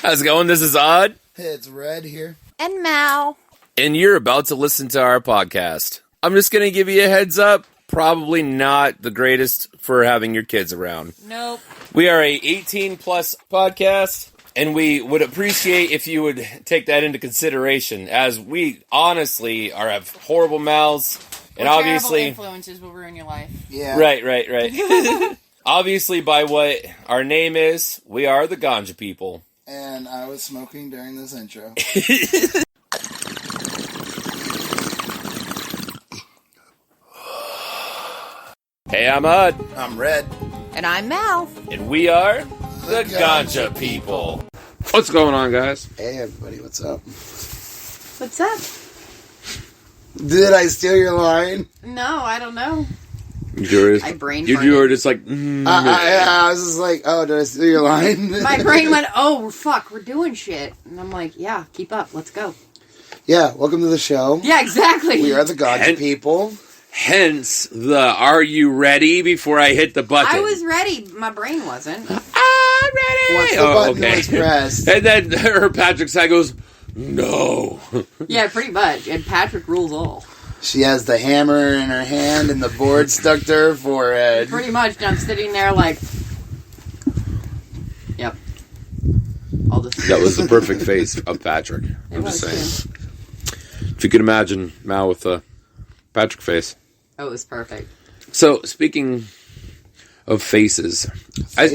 How's it going? This is Odd. Hey, it's Red here. And Mal. And you're about to listen to our podcast. I'm just going to give you a heads up. Probably not the greatest for having your kids around. Nope. We are a 18-plus podcast, and we would appreciate if you would take that into consideration, as we honestly have horrible mouths. And obviously, influences will ruin your life. Yeah. Right. Obviously, by what our name is, we are the Ganja people. And I was smoking during this intro. Hey, I'm Odd. I'm Red. And I'm Mal. And we are the Ganja people. What's going on, guys? Hey, everybody, what's up? What's up? Did I steal your line? No, I don't know. I brain you farted. were just like, I was just like, oh, did I steal your line? My brain went, oh, fuck, we're doing shit. And I'm like, yeah, keep up, let's go. Yeah, welcome to the show. Yeah, exactly. We are the Ganja people. Hence the "Are you ready?" before I hit the button. I was ready. My brain wasn't. I'm ready. Once the button was pressed. And then her Patrick side goes, no. Yeah, pretty much. And Patrick rules all. She has the hammer in her hand and the board stuck to her forehead. Pretty much. And I'm sitting there like, yep. All this. That was the perfect face of Patrick. I'm just saying. If you could imagine Mal with the Patrick face. Oh, it was perfect. So, speaking of faces. I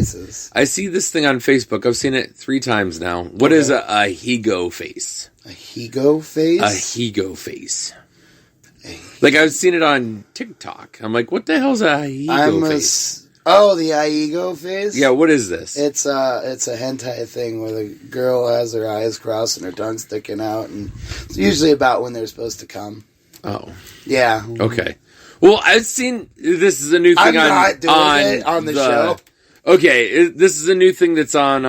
see this thing on Facebook. I've seen it 3 times now. What is a Higo face? A Higo face? A Higo face. Like, I've seen it on TikTok. I'm like, what the hell's a Higo face? Oh, the Aigo face? Yeah, what is this? It's a hentai thing where the girl has her eyes crossed and her tongue sticking out, and it's usually about when they're supposed to come. Oh. Yeah. Okay. Well, I've seen, this is a new thing on the show. Okay, this is a new thing that's on,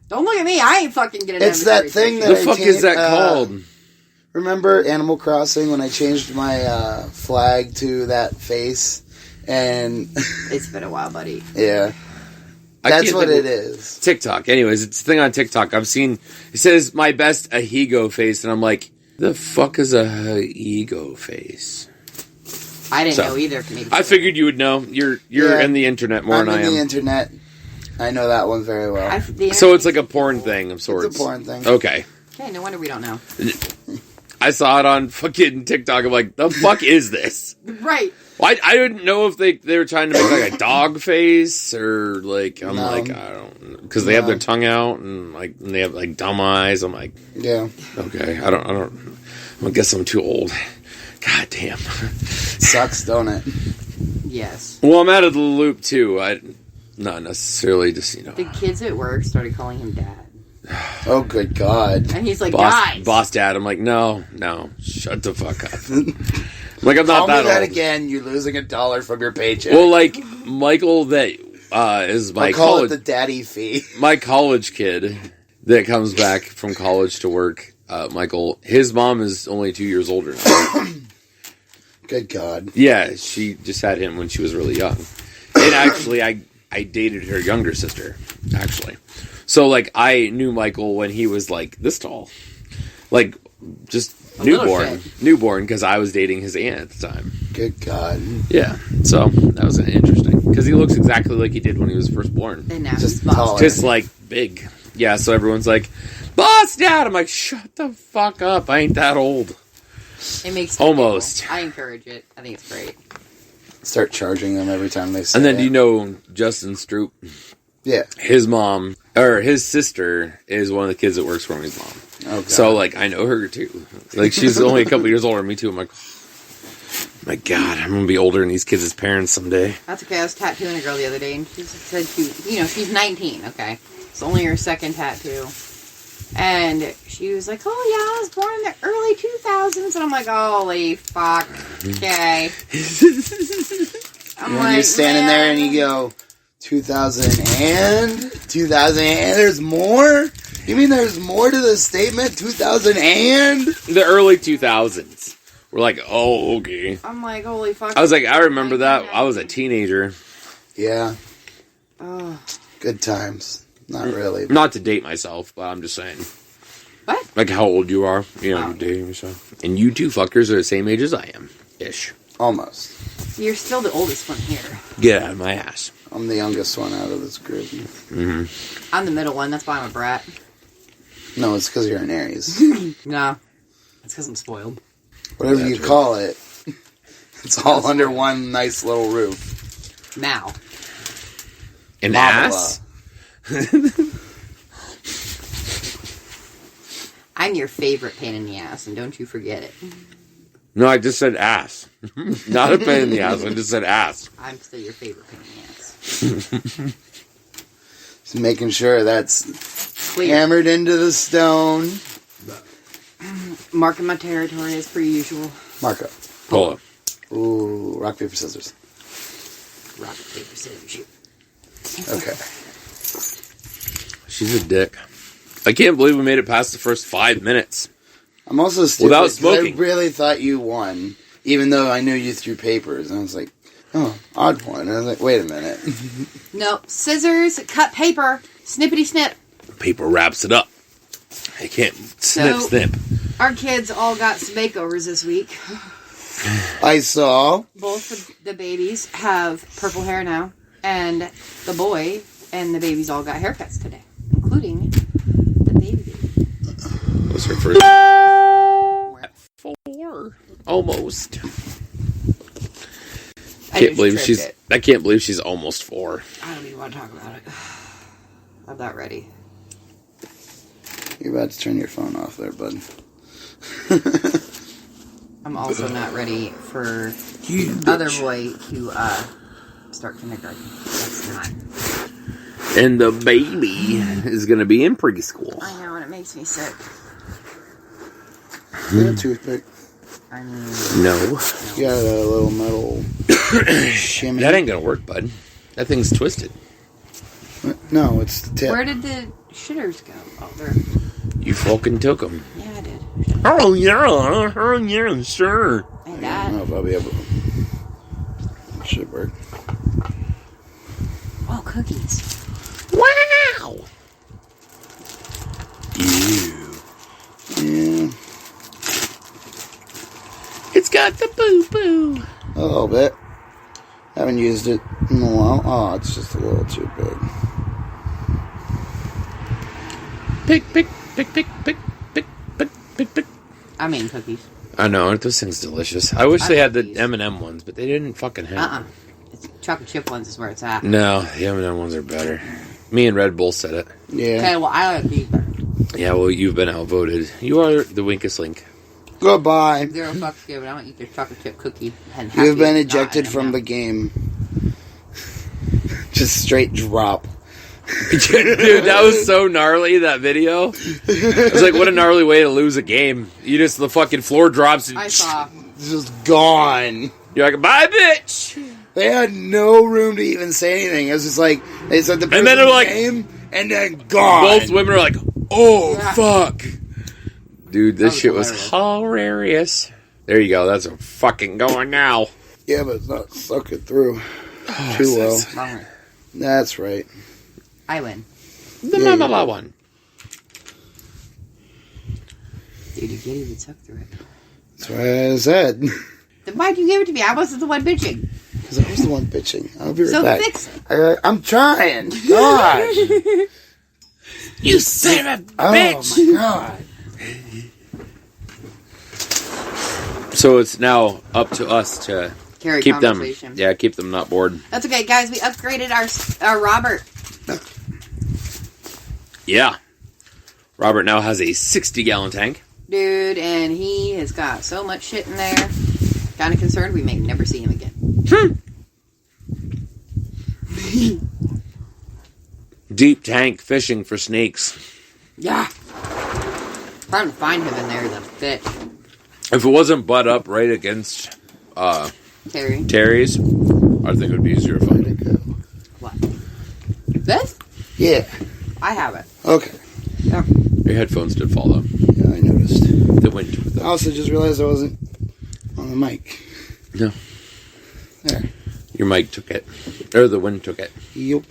Don't look at me, I ain't fucking getting it. It's that thing that the fuck is that called? Remember Animal Crossing when I changed my flag to that face? And it's been a while, buddy. Yeah. That's what it is. TikTok. Anyways, it's a thing on TikTok. I've seen, it says my best Ahigo face, and I'm like, the fuck is a Ahigo face? I didn't know either. I figured you would know. You're in the internet more than I am. I'm in the internet. I know that one very well. So it's like a porn thing of sorts. It's a porn thing. Okay. Okay, no wonder we don't know. I saw it on fucking TikTok. I'm like, the fuck is this? Right. Well, I didn't know if they were trying to make like a dog face or like, I'm like, I don't, because they have their tongue out and like, and they have like dumb eyes. I'm like, yeah. Okay. I guess I'm too old. God damn. Sucks, don't it? Yes. Well, I'm out of the loop too. Not necessarily just, The kids at work started calling him dad. Oh, good God. And he's like, boss dad. I'm like, no, shut the fuck up. I'm like, I'm not that old. Call me that again, you're losing $1 from your paycheck. Well, like, Michael that is my call it the daddy fee. My college kid that comes back from college to work, Michael, his mom is only 2 years older now. Good God. Yeah, she just had him when she was really young. And actually, I dated her younger sister, actually. So, like, I knew Michael when he was, like, this tall. Like, just newborn, because I was dating his aunt at the time. Good God. Yeah, so that was interesting. Because he looks exactly like he did when he was first born. And now just taller. Just, like, big. Yeah, so everyone's like, boss dad! I'm like, shut the fuck up, I ain't that old. It makes me almost. Cool. I encourage it. I think it's great. Start charging them every time they say And then it. do you know Justin Stroop? Yeah. His mom, or his sister, is one of the kids that works for his mom. Oh, God. So, like, I know her, too. Like, she's only a couple years older than me, too. I'm like, oh, my God, I'm going to be older than these kids as parents someday. That's okay. I was tattooing a girl the other day, and she said she's 19, okay? It's only her second tattoo. And she was like, oh, yeah, I was born in the early 2000s. And I'm like, holy fuck. Okay. You're standing there and you go, 2000 and? There's more? You mean there's more to the statement? 2000 and? The early 2000s. We're like, oh, okay. I'm like, holy fuck. I was like, I remember that. I was a teenager. Yeah. Oh. Good times. Not really. Not to date myself, but I'm just saying. What? Like how old you are. You know, Oh. you're dating yourself. And you two fuckers are the same age as I am. Ish. Almost. You're still the oldest one here. Get out of my ass. I'm the youngest one out of this group. Mm-hmm. I'm the middle one. That's why I'm a brat. No, it's because you're an Aries. No. It's because I'm spoiled. Whatever you call it. It's all under one nice little roof. Now. An Mama. ass? I'm your favorite pain in the ass, and don't you forget it. No, I just said ass. Not a pain in the ass. I just said ass. I'm still your favorite pain in the ass. Just making sure that's Clear. hammered into the stone. Marking my territory as per usual. Marco. Pull up. Ooh, rock, paper, scissors. Rock, paper, scissors, shoot. Okay. She's a dick. I can't believe we made it past the first 5 minutes. I'm also stupid. Without 'cause smoking. I really thought you won, even though I knew you threw papers. And I was like, oh, odd one. And I was like, wait a minute. No, scissors, cut paper, snippity snip. Paper wraps it up. I can't snip, So- snip. Our kids all got some makeovers this week. I saw. Both of the babies have purple hair now, and the boy and the babies all got haircuts today, including the baby. What's her first? 4. Almost. I Can't just believe tripped she's. it. I can't believe she's almost 4. I don't even want to talk about it. I'm not ready. You're about to turn your phone off there, bud. I'm also not ready for the other boy to start kindergarten. That's not. And the baby is going to be in preschool. I know, and it makes me sick. Yeah, toothpick. I mean, No. You got a little metal shimmy. That ain't going to work, bud. That thing's twisted. No, it's the tip. where did the shitters go? Oh, they're. You fucking took them. Yeah, I did. Oh, yeah. Sure. And I don't that. know if I'll be able to. It should work. Oh, cookies. Wow. Ew. Yeah, It's got the boo-boo. a little bit. Haven't used it in a while. Oh, it's just a little too big. Pick. I mean, cookies. I know, aren't those things delicious? I wish I they love had the these. M&M ones, but they didn't fucking have them. It's chocolate chip ones is where it's at. No, the M&M ones are better. Me and Red Bull said it. Yeah. Okay, well, I like these better. Yeah, well, you've been outvoted. You are the Winkus Link. Goodbye. Zero fucks given. I don't eat this chocolate chip cookie. And You've been happy, ejected not from M&M. the game. Just straight drop. Dude, that was so gnarly, that video. It was like, what a gnarly way to lose a game. You just, the fucking floor drops and I saw. It's just gone. you're like, bye, bitch! They had no room to even say anything. It was just like, they said the And then they're like- name, and then gone. Both women are like, oh, Yeah. fuck. Dude, this was shit was hilarious. There you go, that's a fucking going now. Yeah, but it's not sucking through Oh, too well. Wrong way. That's right. I win. The Yeah, mama you- one. Dude, you can't even suck through it. That's what I said. Then why'd you give it to me? I wasn't the one bitching. Because I was the one bitching. I'll be right So back. fix it. I'm trying. God. You son of a Oh, bitch! my God. So it's now up to us to Carry keep them, conversation. keep them not bored. That's okay, guys. We upgraded our Robert. Yeah. Robert now has a 60-gallon tank. Dude, and he has got so much shit in there. Kind of concerned we may never see him again. Deep tank fishing for snakes. Yeah. Trying to find him in there, the bitch. If it wasn't butt up right against Terry. Terry's, I think it would be easier to find it. What? This? Yeah. I have it. Okay. Yeah. Your headphones did fall though. Yeah, I noticed. The wind took I them. also just realized I wasn't on the mic. No. There. Your mic took it. Or the wind took it. Yup.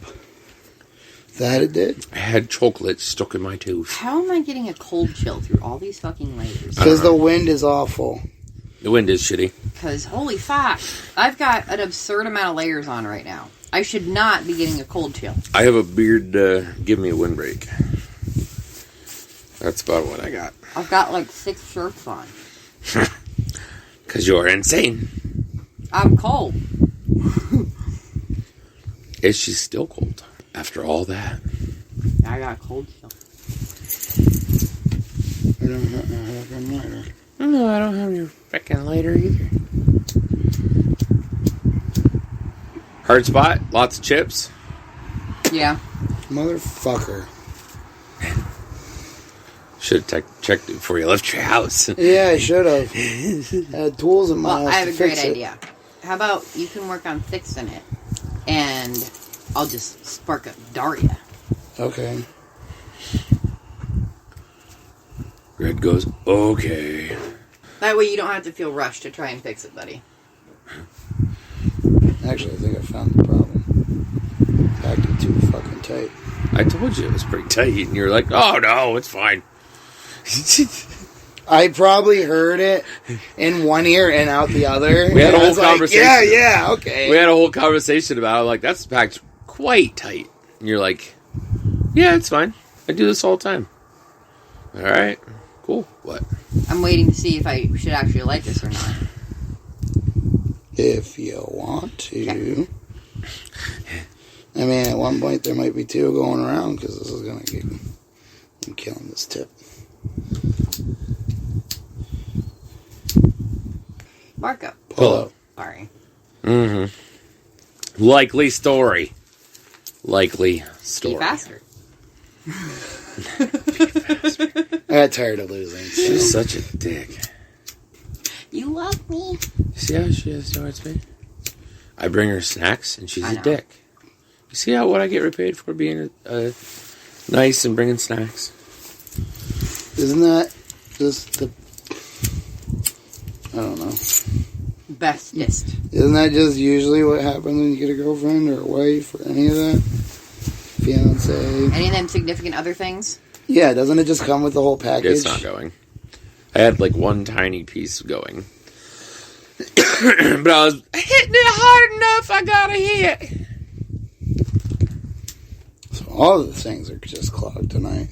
That it did? I had chocolate stuck in my tooth. How am I getting a cold chill through all these fucking layers? Because the wind is awful. The wind is shitty. Because, holy fuck, I've got an absurd amount of layers on right now. I should not be getting a cold chill. I have a beard give me a windbreak. That's about what I got. I've got like 6 shirts on. Because you're insane. I'm cold. Is she still cold after all that? I got a cold chill. I don't have a lighter. No, I don't have your frickin' lighter either. Hard spot, lots of chips. Yeah. Motherfucker. Should have checked it before you left your house. Yeah, I should have. Had tools in my Well, house I have to a great fix it. idea. How about you can work on fixing it, and I'll just spark up Daria. Okay. Red goes, okay. That way you don't have to feel rushed to try and fix it, buddy. Actually, I think I found the problem. It's acting too fucking tight. I told you it was pretty tight, and you're like, oh no, it's fine. I probably heard it in one ear and out the other. We had a and I whole was like, conversation. Yeah, okay. We had a whole conversation about it. Like, that's packed quite tight. And you're like, yeah, it's fine. I do this all the time. All right, cool. What? I'm waiting to see if I should actually like this or not. If you want to. Okay. I mean, at one point there might be 2 going around because this is going to get... I'm killing this tip. Markup. Pull up. Sorry. Mm-hmm. Likely story. Likely story. Be faster. I got tired of losing. So. She's such a dick. You love me. See how she is towards me? I bring her snacks, and she's I a know. dick. You see how what I get repaid for being nice and bringing snacks? Isn't that just the... I don't know. Bestest. Isn't that just usually what happens when you get a girlfriend or a wife or any of that? Fiance? Any of them significant other things? Yeah, doesn't it just come with the whole package? It's not going. I had like one tiny piece going. But I was hitting it hard enough, I got a hit. So all of the things are just clogged tonight.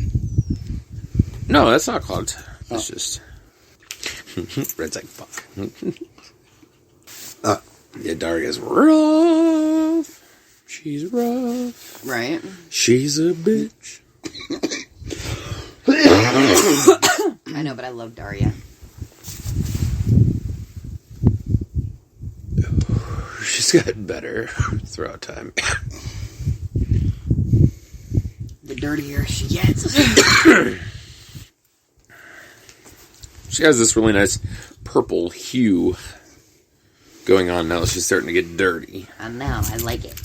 No, that's not clogged. Oh. It's just... Red's like, fuck. Yeah, Daria's rough. She's rough. Right. She's a bitch. I know, but I love Daria. She's gotten better throughout time. The dirtier she gets. She has this really nice purple hue going on now. She's starting to get dirty. I know, I like it.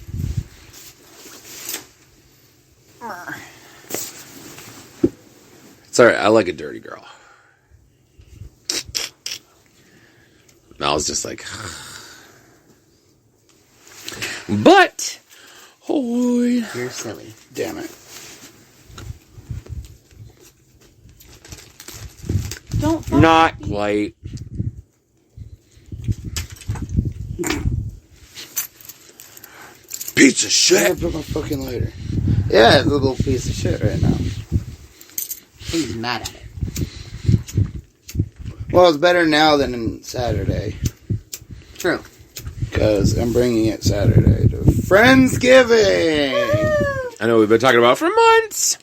It's alright, I like a dirty girl. And I was just like... But... Oh, You're silly. Damn it. Don't fuck not me. quite. Piece of I shit. put my fucking lighter. Yeah, it's a little piece of shit right now. He's mad at it. Well, it's better now than on Saturday. True. Because I'm bringing it Saturday to Friendsgiving. I know we've been talking about it for months.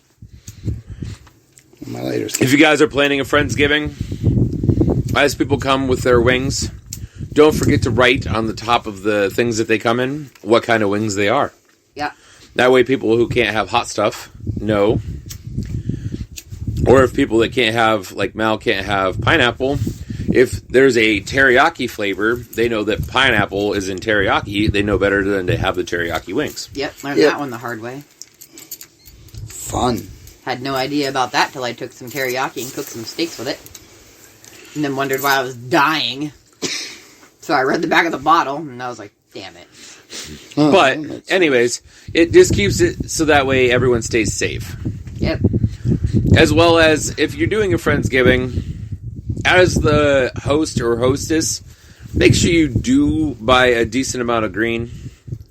My lighter's... If you guys are planning a Friendsgiving, as people come with their wings, don't forget to write on the top of the things that they come in what kind of wings they are. Yeah. That way people who can't have hot stuff know. Or if people that can't have, like Mal can't have pineapple, if there's a teriyaki flavor, they know that pineapple is in teriyaki. They know better than to have the teriyaki wings. Yep, learned Yep. that one the hard way. Fun. Had no idea about that till I took some teriyaki and cooked some steaks with it. And then wondered why I was dying. So I read the back of the bottle, and I was like, damn it. But, anyways, it just keeps it so that way everyone stays safe. Yep. As well as, if you're doing a Friendsgiving, as the host or hostess, make sure you do buy a decent amount of green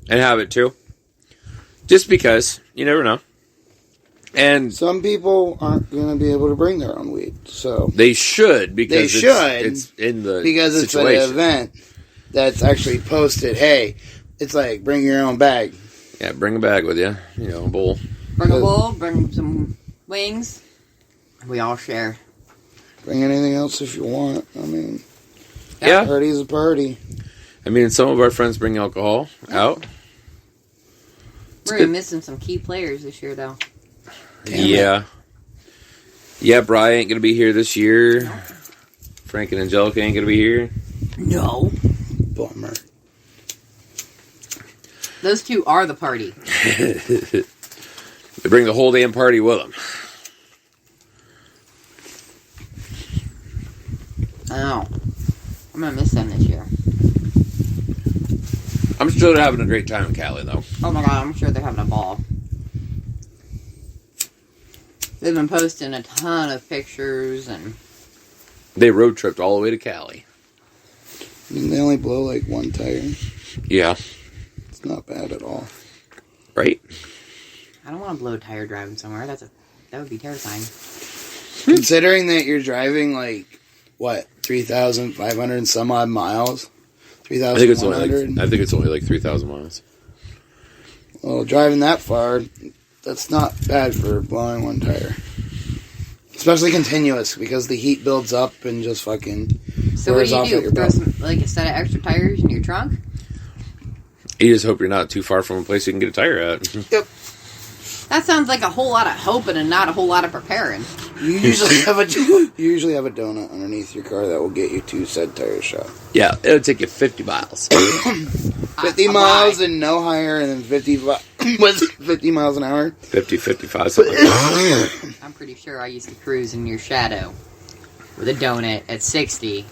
and have it too. Just because. You never know. And some people aren't going to be able to bring their own weed, so they should, because it's in the because situation. It's an event that's actually posted. Hey, it's like bring your own bag. Yeah, bring a bag with you. You know, a bowl. Bring a bowl. Bring some wings. We all share. Bring anything else if you want. I mean, yeah, party's a party. I mean, some of our friends bring alcohol out. We're missing some key players this year, though. Yeah. Yeah, Brian ain't going to be here this year. No. Frank and Angelica ain't going to be here. No. Bummer. Those two are the party. They bring the whole damn party with them. Oh. I'm going to miss them this year. I'm sure they're having a great time in Cali, though. Oh my god, I'm sure they're having a ball. They've been posting a ton of pictures and... They road tripped all the way to Cali. I mean, they only blow like one tire. Yeah. It's not bad at all. Right? I don't want to blow a tire driving somewhere. That would be terrifying. Considering that you're driving like, what, 3,500 and some odd miles? 3,100? I think it's only like 3,000 miles. Well, driving that far, that's not bad for blowing one tire. Especially continuous, because the heat builds up and just fucking So what do you do? Throw some, like a set of extra tires in your trunk? You just hope you're not too far from a place you can get a tire at. Yep. That sounds like a whole lot of hoping and not a whole lot of preparing. You usually have a donut underneath your car that will get you 2 said tires shot. Yeah, it'll take you 50 miles. 50 miles and no higher than 50 miles an hour? 50, 55, something like that. I'm pretty sure I used to cruise in your shadow with a donut at 60,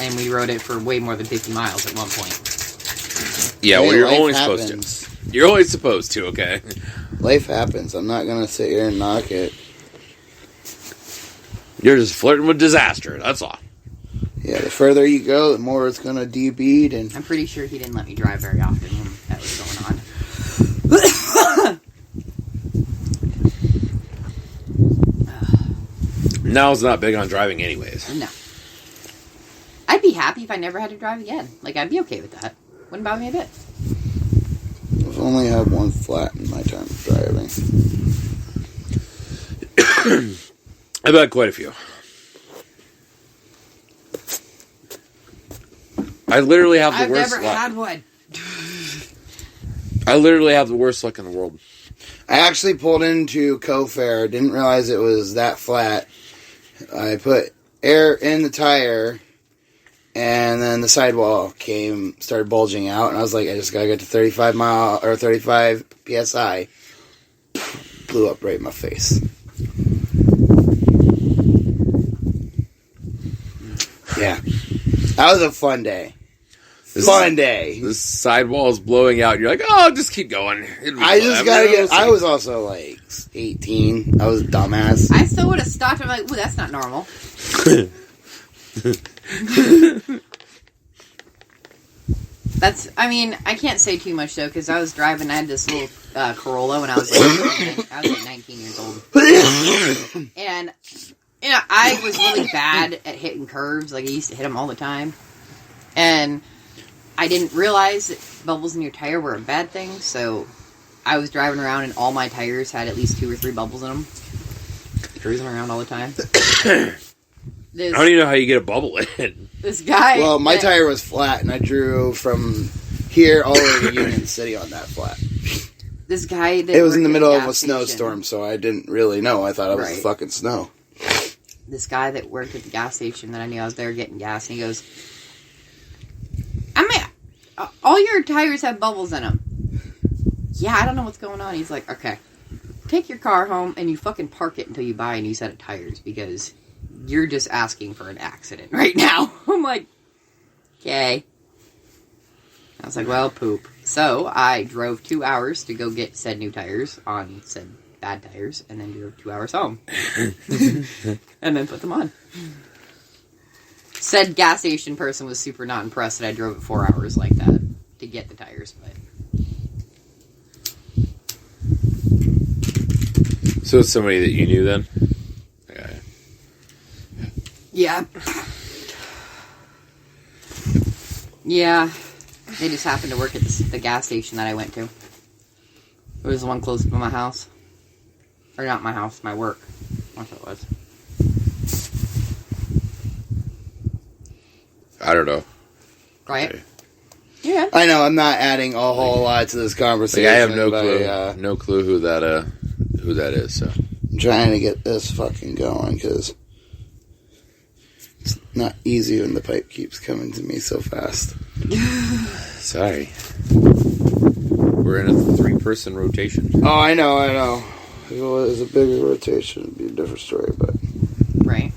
and we rode it for way more than 50 miles at one point. Yeah, well, Hey, you're life only happens. supposed to. You're only supposed to, okay? Life happens. I'm not going to sit here and knock it. You're just flirting with disaster, that's all. Yeah, the further you go, the more it's going to debead. And I'm pretty sure he didn't let me drive very often when that was going on. Now's not big on driving anyways. No. I'd be happy if I never had to drive again. Like, I'd be okay with that. Wouldn't bother me a bit. I've only had one flat in my time of driving. I've had quite a few. I literally have the worst luck. I've never had one. I literally have the worst luck in the world. I actually pulled into Co-Fair. Didn't realize it was that flat. I put air in the tire, and then the sidewall started bulging out, and I was like, I just gotta get to 35 psi. Blew up right in my face. Yeah, that was a fun day. The sidewall is blowing out. You're like, oh, just keep going. I was also like 18. I was a dumbass. I still would have stopped. I'm like, ooh, that's not normal. I can't say too much though, because I was driving. I had this little Corolla when I was like 19 years old, and I was really bad at hitting curves. Like I used to hit them all the time, and I didn't realize that bubbles in your tire were a bad thing. So I was driving around, and all my tires had at least 2 or 3 bubbles in them, cruising around all the time. I don't even know how you get a bubble in. This guy... Well, my tire was flat, and I drew from here all the way to Union City on that flat. This guy... It was in the middle of a snowstorm, so I didn't really know. I thought it was fucking snow. This guy that worked at the gas station that I knew I was there getting gas, and he goes, all your tires have bubbles in them. Yeah, I don't know what's going on. He's like, okay, take your car home, and you fucking park it until you buy a new set of tires, because... you're just asking for an accident right now. I'm like, okay. I was like, well, poop. So I drove 2 hours to go get said new tires on said bad tires, and then drove 2 hours home. And then put them on. Said gas station person was super not impressed that I drove it 4 hours like that to get the tires, but... So it's somebody that you knew then? Okay. Yeah. Yeah. They just happened to work at the gas station that I went to. It was the one close to my house. Or not my house, my work. That's what it was. I don't know. Right? Okay. Yeah. I know, I'm not adding a whole lot to this conversation. Like, I have no but, clue. No clue who that is, so. I'm trying to get this fucking going, because it's not easy when the pipe keeps coming to me so fast. Sorry. We're in a 3-person rotation. Oh, I know. If it was a bigger rotation, it'd be a different story, but... Right.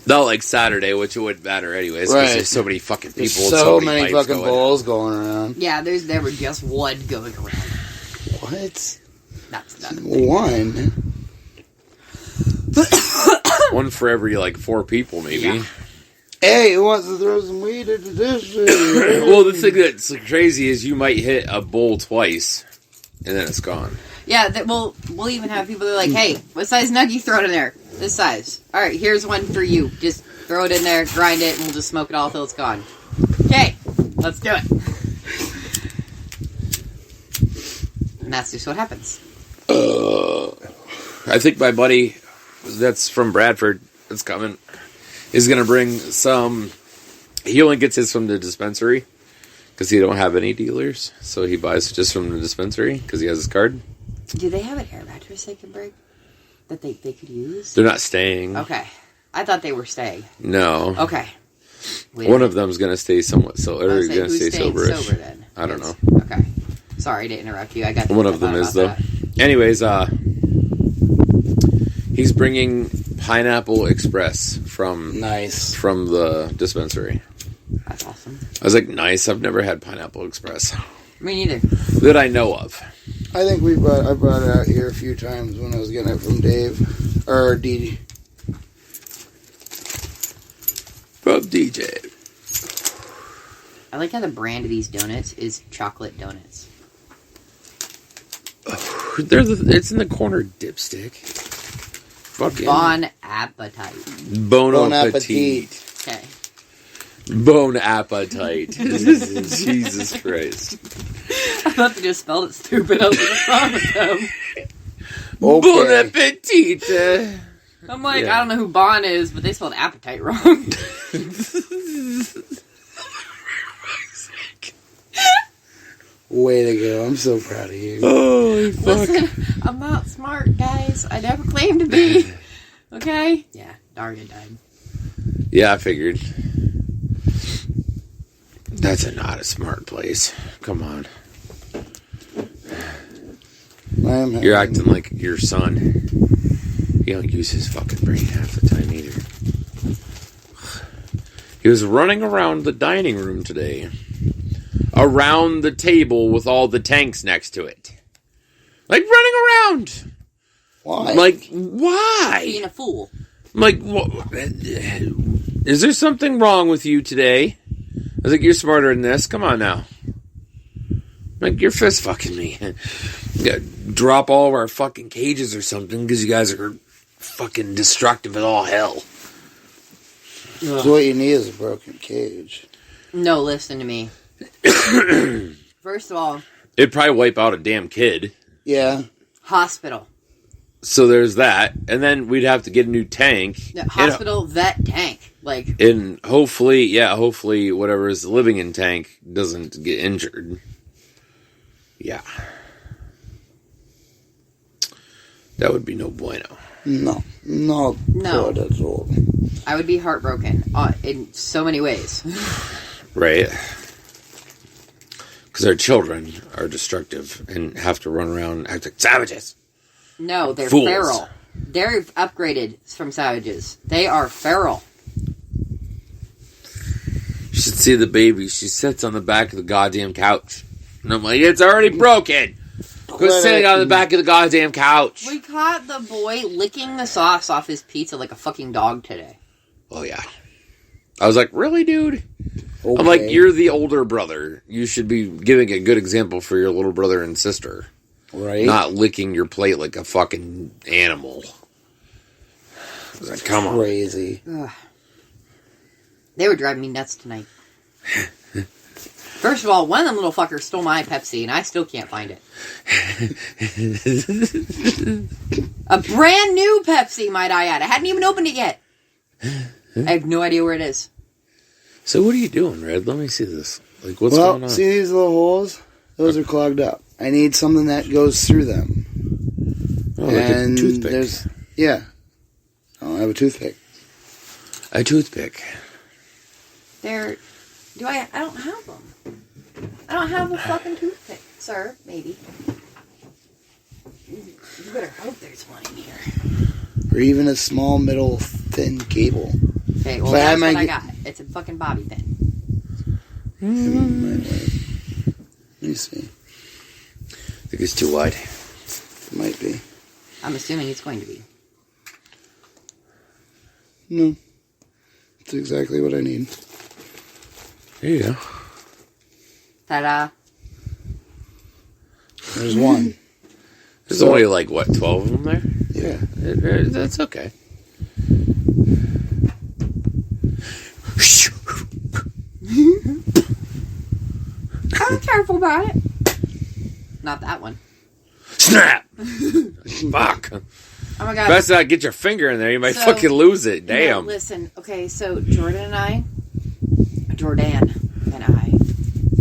Not like Saturday, which it wouldn't matter anyways, because Right. there's so many fucking people There's and so many many pipes fucking going. bowls going around. Yeah, there were just one going around. What? That's not a thing. One? One for every, 4 people, maybe. Yeah. Hey, who wants to throw some weed into this? Well, the thing that's crazy is you might hit a bowl twice, and then it's gone. Yeah, we'll even have people that are like, hey, what size nug you throw it in there? This size. Alright, here's one for you. Just throw it in there, grind it, and we'll just smoke it all till it's gone. Okay, let's do it. And that's just what happens. I think my buddy that's from Bradford that's coming is going to bring some... He only gets his from the dispensary because he don't have any dealers. So he buys just from the dispensary because he has his card. Do they have an air mattress they can bring? That they could use? They're not staying. Okay. I thought they were staying. No. Okay. One of them's going to stay somewhat sober. Or Who's going to stay staying soberish. sober then? I don't know. Okay. Sorry to interrupt you. I got One of them is, though. that. Anyways, he's bringing Pineapple Express from the dispensary. That's awesome. I was like, nice. I've never had Pineapple Express Me neither. that I know of. I think I brought it out here a few times when I was getting it from Dave. Or Dee. From DJ. I like how the brand of these donuts is chocolate donuts. It's in the corner dipstick. Fucking Bon Appetit. Bon Appetit. Okay. Bon Appetit. Jesus Christ. I thought they just spelled it stupid. I was like, what's wrong with them? Okay. Bon Appetit. I'm like, Yeah. I don't know who Bon is, but they spelled appetite wrong. Way to go. I'm so proud of you. Holy fuck. Listen, I'm not smart, guys. I never claimed to be. Okay? Yeah, darn it died. Yeah, I figured. That's not a smart place. Come on. You're acting like your son. He don't use his fucking brain half the time either. He was running around the dining room today. Around the table with all the tanks next to it. Like, running around. Why? Like, why? Being a fool. Like, is there something wrong with you today? I was like, you're smarter than this. Come on now. Like, you're fist fucking me. Yeah, drop all of our fucking cages or something because you guys are fucking destructive as all hell. So what you need is a broken cage. No, listen to me. First of all, It'd probably wipe out a damn kid. Yeah. hospital. So there's that. And then we'd have to get a new tank. No, hospital, vet, tank. Like, And hopefully whatever is living in tank doesn't get injured. Yeah. That would be no bueno. No. No. Good at all. I would be heartbroken in so many ways. Right? Because our children are destructive and have to run around and act like savages. No, they're Fools. feral. They're upgraded from savages. They are feral. You should see the baby. She sits on the back of the goddamn couch. And I'm like, it's already broken. Quit sitting on the back of the goddamn couch. We caught the boy licking the sauce off his pizza like a fucking dog today. Oh, yeah. I was like, really, dude? Okay. I'm like, you're the older brother. You should be giving a good example for your little brother and sister. Right. Not licking your plate like a fucking animal. I was like, come on. Crazy. Ugh. They were driving me nuts tonight. First of all, one of them little fuckers stole my Pepsi, and I still can't find it. A brand new Pepsi, might I add. I hadn't even opened it yet. I have no idea where it is. So what are you doing, Red? Let me see this. Like, what's Well, going on? see these little holes? Those are clogged up. I need something that goes through them. Oh, like a toothpick. Yeah. I don't have a toothpick. A toothpick. I don't have them. I don't have a fucking toothpick, sir. Maybe. You better hope there's one in here. Or even a small, middle, thin cable. Okay, well, that's what I got. It's a fucking bobby pin. Let me see. I think it's too wide. It might be. I'm assuming it's going to be. No. It's exactly what I need. There you go. Ta-da. There's one. There's only like, what, 12 of them there? Yeah. That's okay. I'm careful about it. Not that one. Snap! Fuck. Oh my god. Best not get your finger in there. You might So, fucking lose it. No, Damn. listen, okay, so Jordan and I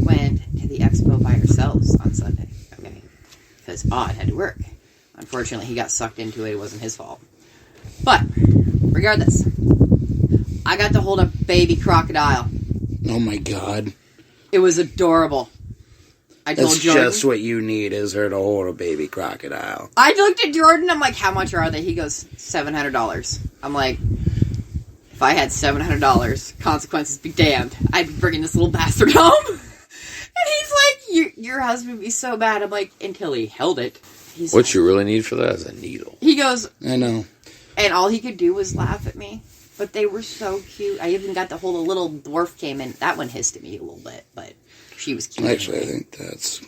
went to the expo by ourselves on Sunday, okay? Because Odd had to work. Unfortunately, he got sucked into it. It wasn't his fault. But, regardless, I got to hold a baby crocodile. Oh my god. It was adorable. I told That's Jordan. just what you need, is her to hold a baby crocodile. I looked at Jordan, I'm like, how much are they? He goes, $700. I'm like, if I had $700, consequences be damned. I'd be bringing this little bastard home. And he's like, your husband would be so bad. I'm like, until he held it. He's What like, you really need for that is a needle. He goes, I know. and all he could do was laugh at me. But they were so cute. I even got to hold a little dwarf came in. That one hissed at me a little bit, but she was cute. Actually, anyway. I think that's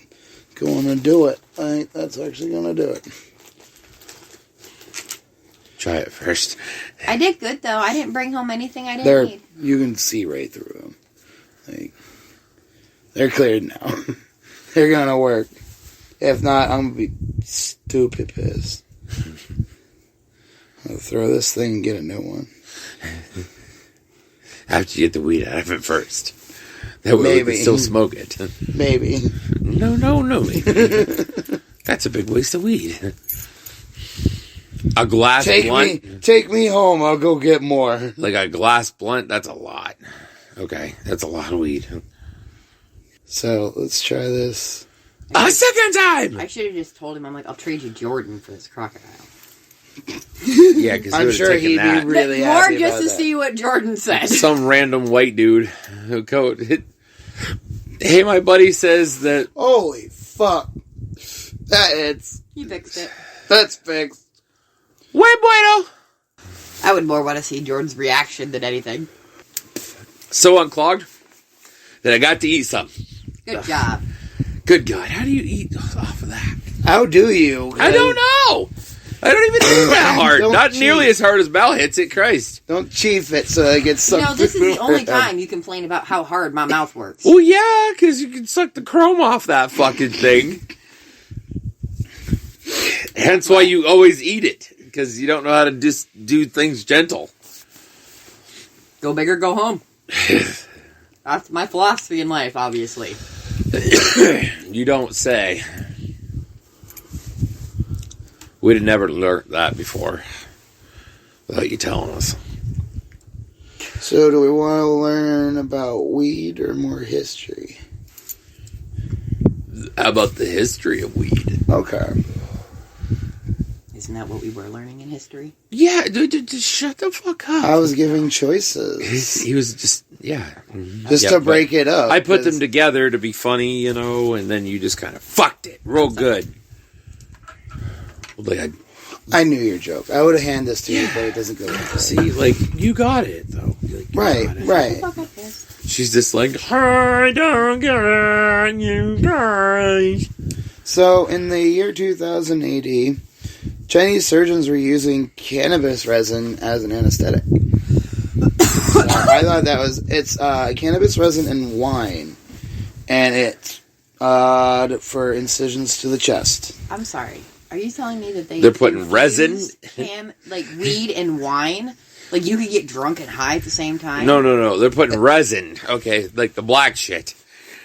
going to do it. I think that's actually going to do it. Try it first. I did good, though. I didn't bring home anything I didn't need. You can see right through them. Like, they're cleared now. They're going to work. If not, I'm going to be stupid pissed. I'll throw this thing and get a new one. After you get the weed out of it first. That way we can still smoke it. Maybe. No, maybe. That's a big waste of weed. A glass blunt? Take me home. I'll go get more. Like a glass blunt? That's a lot. Okay, that's a lot of weed. So, let's try this. A second time! I should have just told him, I'm like, I'll trade you Jordan for this crocodile. Yeah, because I'm sure he'd be really More happy just about to that. see what Jordan said. Some random white dude who hey, my buddy says that... Holy fuck. He fixed it. That's fixed. Way bueno! I would more want to see Jordan's reaction than anything. So unclogged that I got to eat some. Good job. Good God, how do you eat off of that? How do you? I don't know! I don't even think that hard. Don't Not cheat. nearly as hard as Mal hits it, Christ. Don't chief it so it gets sucked. This is the only time you complain about how hard my mouth works. Well, yeah, because you can suck the chrome off that fucking thing. Hence why you always eat it. Because you don't know how to just do things gentle. Go big or go home. That's my philosophy in life, obviously. You don't say. We'd have never learned that before. Without you telling us. So, do we want to learn about weed or more history? How about the history of weed? Okay. Isn't that what we were learning in history? Yeah, dude, shut the fuck up. I was giving choices. He was just, Just to break it up. I put them together to be funny, and then you just kind of fucked it real good. Like, I knew your joke. I would have handed this to you, but it doesn't go that way. see, like, you got it, though. Like, Right. Fuck up this. She's just like, I don't get you guys. So, in the year 2000 AD, Chinese surgeons were using cannabis resin as an anesthetic. So I thought it's cannabis resin and wine, and it's for incisions to the chest. I'm sorry. Are you telling me that they're putting resin, like weed and wine? Like you could get drunk and high at the same time? No. They're putting resin. Okay, like the black shit.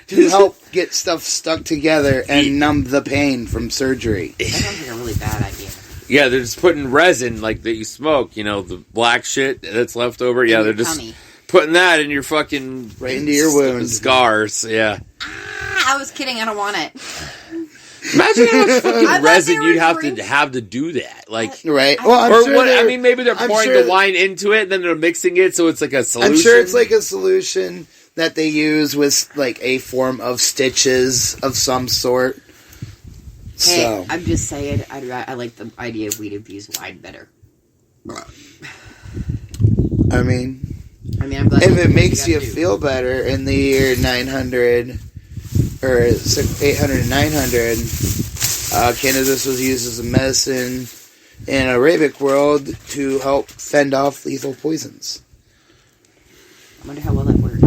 To help get stuff stuck together and numb the pain from surgery. That sounds like a really bad idea. Yeah, they're just putting resin, like that you smoke, the black shit that's left over. Yeah, they're just putting that in your fucking... Right into your wounds. Scars, yeah. I was kidding, I don't want it. Imagine how much fucking resin you'd have to do that. Like, right. Well, maybe they're pouring the wine into it, and then they're mixing it, so it's like a solution. I'm sure it's like a solution that they use with like a form of stitches of some sort. Hey, So I'm just saying, I like the idea of weed infused wine better. I mean, I'm glad if it makes you feel better in the year 900 or 800 and 900, cannabis was used as a medicine in Arabic world to help fend off lethal poisons. I wonder how well that worked.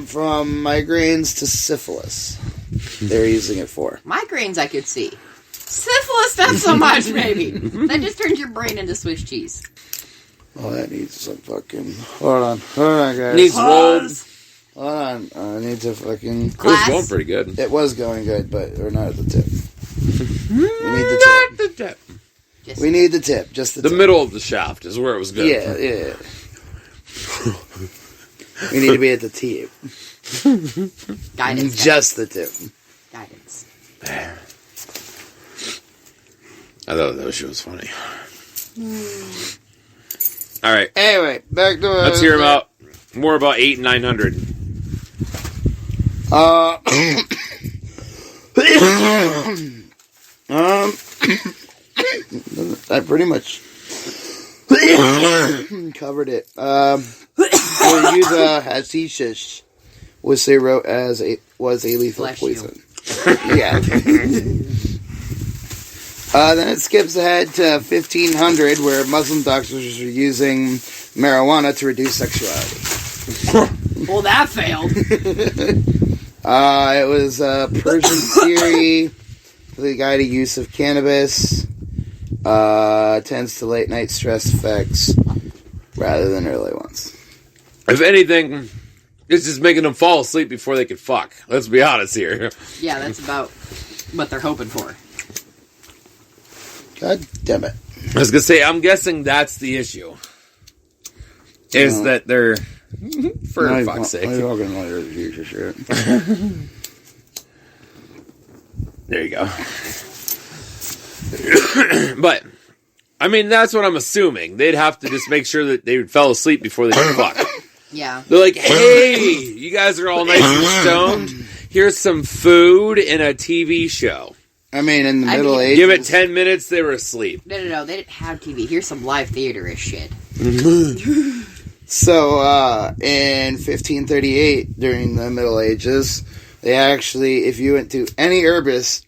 From migraines to syphilis, they're using it for. Migraines I could see. Syphilis, not so much, maybe. That just turns your brain into Swiss cheese. Oh, that needs some fucking... Hold on, guys. Needs rolled. Hold on, I need to fucking... It was going pretty good. It was going good, but we're not at the tip. We need the tip. We need the tip, just the tip. The middle of the shaft is where it was good. Yeah. We need to be at the tip. Guidance. Just the tip. Guidance. I thought that shit was funny. All right. Anyway, back to... Let's hear more about 8 and 900. I pretty much covered it. We'll use hashish, which they wrote was a lethal poison. Yeah. Then it skips ahead to 1500, where Muslim doctors were using marijuana to reduce sexuality. Well, that failed. It was a Persian theory for the guided use of cannabis. Tends to late night stress effects rather than early ones. If anything, it's just making them fall asleep before they can fuck. Let's be honest here. Yeah, that's about what they're hoping for. God damn it. I was going to say, I'm guessing that's the issue. Is that they're... For fuck's sake. I'm talking about your future shit. There you go. But, I mean, that's what I'm assuming. They'd have to just make sure that they fell asleep before they could fuck. Yeah. They're like, hey, you guys are all nice and stoned. Here's some food and a TV show. I mean, in the Middle Ages... Give it 10 minutes, they were asleep. No. They didn't have TV. Here's some live theater-ish shit. So, in 1538, during the Middle Ages, they actually, if you went to any herbalist,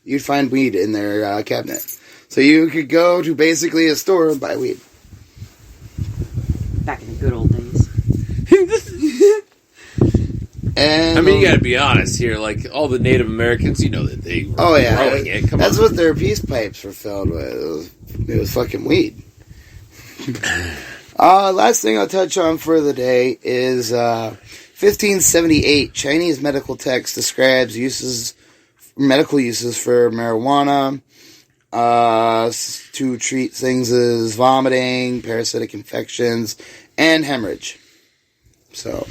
you'd find weed in their cabinet. So you could go to basically a store and buy weed. Back in the good old days. And I mean, you gotta be honest here. Like, all the Native Americans, you know that they were growing it. Come That's on. what their peace pipes were filled with. It was fucking weed. Last thing I'll touch on for the day is 1578. Chinese medical text describes medical uses for marijuana to treat things as vomiting, parasitic infections, and hemorrhage. So,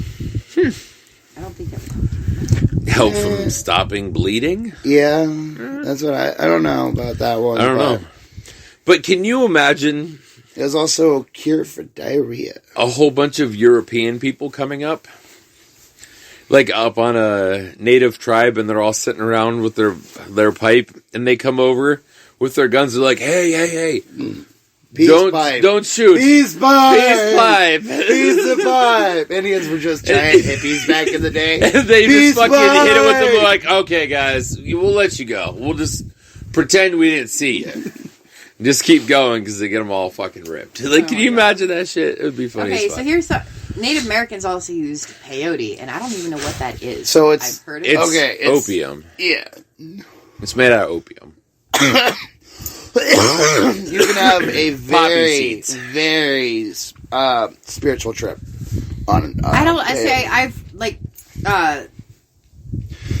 I don't think that help from stopping bleeding. Yeah, that's what I don't know about that one. I don't know. But can you imagine? There's also a cure for diarrhea. A whole bunch of European people coming up. Like up on a native tribe, and they're all sitting around with their pipe, and they come over with their guns. They're like, hey. Peace pipe. Don't shoot. Peace pipe. Peace pipe. Peace pipe. Indians were just giant hippies back in the day. They Peace just fucking pipe. hit it with them like, okay, guys, we'll let you go. We'll just pretend we didn't see you. Just keep going because they get them all fucking ripped. Like, can you imagine that shit? It would be funny. Okay, as fuck. so here's Native Americans also used peyote, and I don't even know what that is. So I've heard of it. It's opium. Yeah. It's made out of opium. You're gonna have a very, seeds. very spiritual trip. On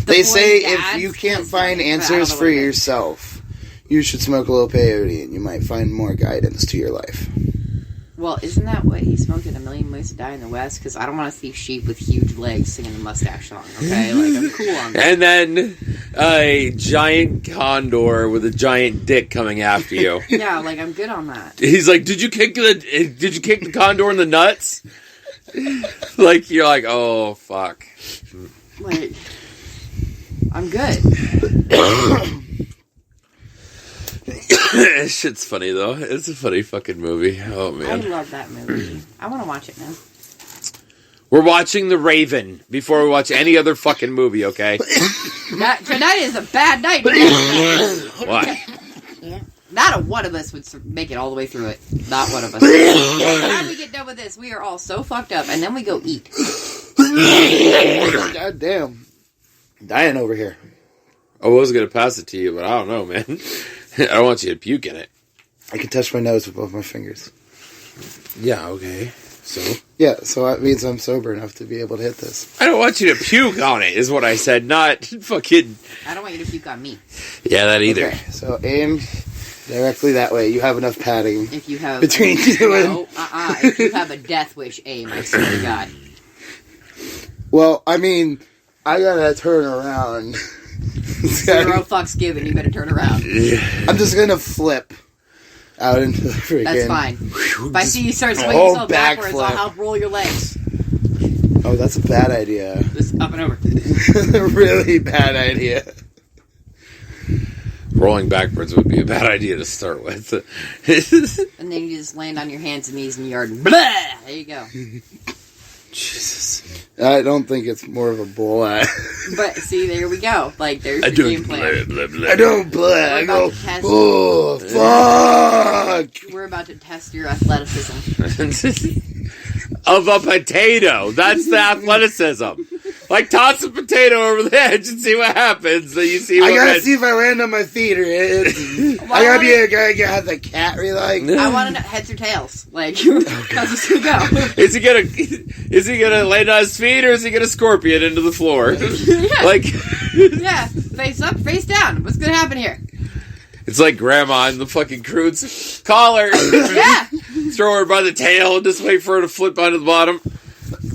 they say if you can't find answers for yourself, you should smoke a little peyote, and you might find more guidance to your life. Well, isn't that what he smoked in A Million Ways to Die in the West? Because I don't want to see sheep with huge legs singing the mustache song, okay? Like, I'm cool on that. And then a giant condor with a giant dick coming after you. Yeah, like, I'm good on that. He's like, did you kick the condor in the nuts? Like, you're like, oh, fuck. Like, I'm good. Shit's funny, though. It's a funny fucking movie. Oh, man. I love that movie. I want to watch it now. We're watching The Raven before we watch any other fucking movie, okay? Tonight is a bad night. What? Not a one of us would make it all the way through it. Not one of us. By the time we get done with this, we are all so fucked up, and then we go eat. God damn. Dying over here. I was going to pass it to you, but I don't know, man. I don't want you to puke in it. I can touch my nose with both my fingers. Yeah, okay. So? Yeah, so that means I'm sober enough to be able to hit this. I don't want you to puke on it, is what I said, not fucking... I don't want you to puke on me. Yeah, that either. Okay, so aim directly that way. You have enough padding. If you have... Between you and... If you have a death wish aim, I swear to God. Well, I mean, I gotta turn around. Zero fucks given, you better turn around. I'm just gonna flip out into the freaking... That's fine. If I see you start swinging yourself backwards, flip. I'll help roll your legs. Oh, that's a bad idea. Just up and over. Really bad idea. Rolling backwards would be a bad idea to start with. And then you just land on your hands and knees in the yard and blah! There you go. Jesus. I don't think it's more of a bull eye. But see, there we go. Like, there's your game plan. I don't play. I go, oh, fuck! We're about to test your athleticism. Of a potato. That's the athleticism. Like, toss a potato over the edge and see what happens. Then you see what I gotta see if I land on my feet or I gotta be a guy that has a cat we like. I want to know heads or tails. Like, how's this gonna go? Is he gonna land on his feet or is he gonna scorpion into the floor? Yeah. Like, yeah, face up, face down. What's gonna happen here? it's like grandma in the fucking crudes. Call her. Yeah. Throw her by the tail and just wait for her to flip onto the bottom.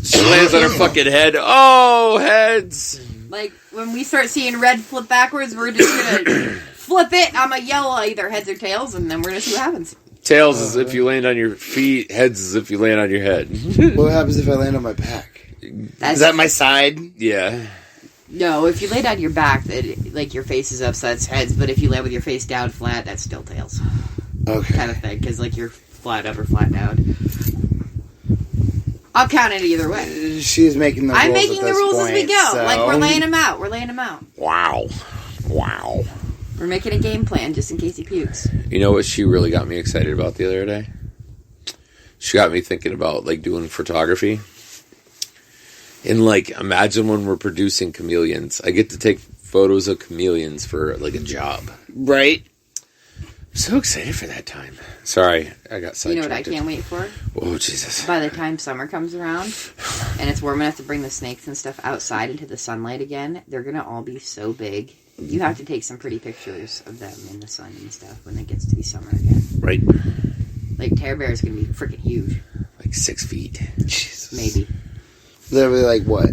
She lands on her fucking head. Oh, heads. Like, when we start seeing red flip backwards, we're just gonna flip it. I'm gonna yell either heads or tails, and then we're gonna see what happens. Tails is if you land on your feet. Heads is if you land on your head. What happens if I land on my back? Is that my side? Yeah. No, if you lay down your back, like your face is up, so that's heads. But if you lay with your face down flat, that's still tails. Okay. Kind of thing, because like you're flat up or flat down. I'll count it either way. She's making the rules. I'm making the rules as we go. So. Like, we're laying them out. We're laying them out. Wow. We're making a game plan just in case he pukes. You know what she really got me excited about the other day? She got me thinking about, like, doing photography. And, like, imagine when we're producing chameleons. I get to take photos of chameleons for, like, a job. Right? I'm so excited for that time. Sorry, I got sidetracked. You know what I can't wait for? Oh, Jesus. By the time summer comes around, and it's warm enough to bring the snakes and stuff outside into the sunlight again, they're going to all be so big. You have to take some pretty pictures of them in the sun and stuff when it gets to be summer again. Right. Like, Terror Bear is going to be freaking huge. Like 6 feet. Jesus. Maybe. Literally, like, what?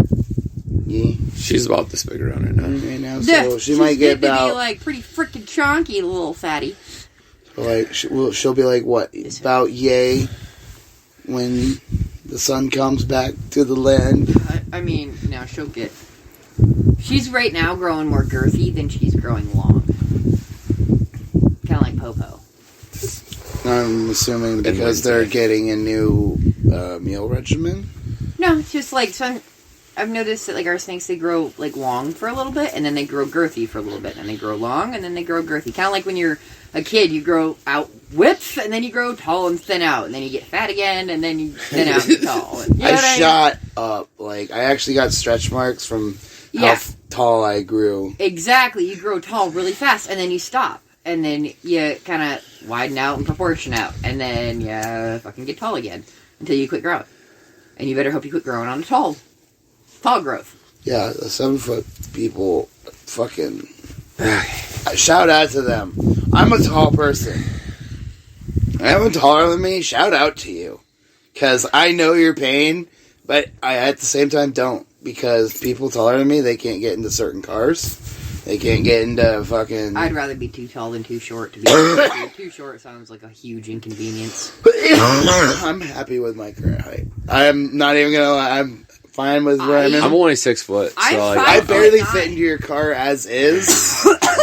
Yee. She's about this big around right now. Right now, so she might get to about be like pretty freaking chunky, little fatty. like she'll be like what about yay when the sun comes back to the land. I mean, now she'll get. She's right now growing more girthy than she's growing long. Kind of like Popo. I'm assuming because they're getting a new meal regimen. No, it's just like some. I've noticed that like our snakes, they grow like long for a little bit, and then they grow girthy for a little bit, and they grow long, and then they grow girthy. Kind of like when you're a kid, you grow out width, and then you grow tall and thin out, and then you get fat again, and then you thin out and tall. You know I shot up. Like I actually got stretch marks from how tall I grew. Exactly, you grow tall really fast, and then you stop, and then you kind of widen out and proportion out, and then you fucking get tall again until you quit growing. And you better hope you quit growing on a tall growth. Yeah, the 7 foot people, fucking. Shout out to them. I'm a tall person. Anyone taller than me, shout out to you. Because I know your pain, but I at the same time don't. Because people taller than me, they can't get into certain cars. They can't get into fucking. I'd rather be too tall than too short. To be too short sounds like a huge inconvenience. I'm happy with my current height. I'm not even gonna lie. I'm fine with where I'm in. I'm only 6 foot, so I barely fit into your car as is.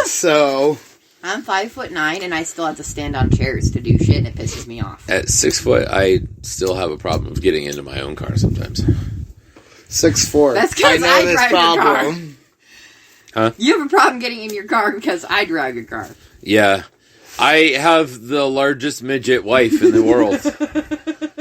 So I'm 5'9", and I still have to stand on chairs to do shit, and it pisses me off. at 6 foot, I still have a problem of getting into my own car sometimes. 6'4". That's 'cause know I this drive your problem. Huh? You have a problem getting in your car because I drive your car. Yeah. I have the largest midget wife in the world.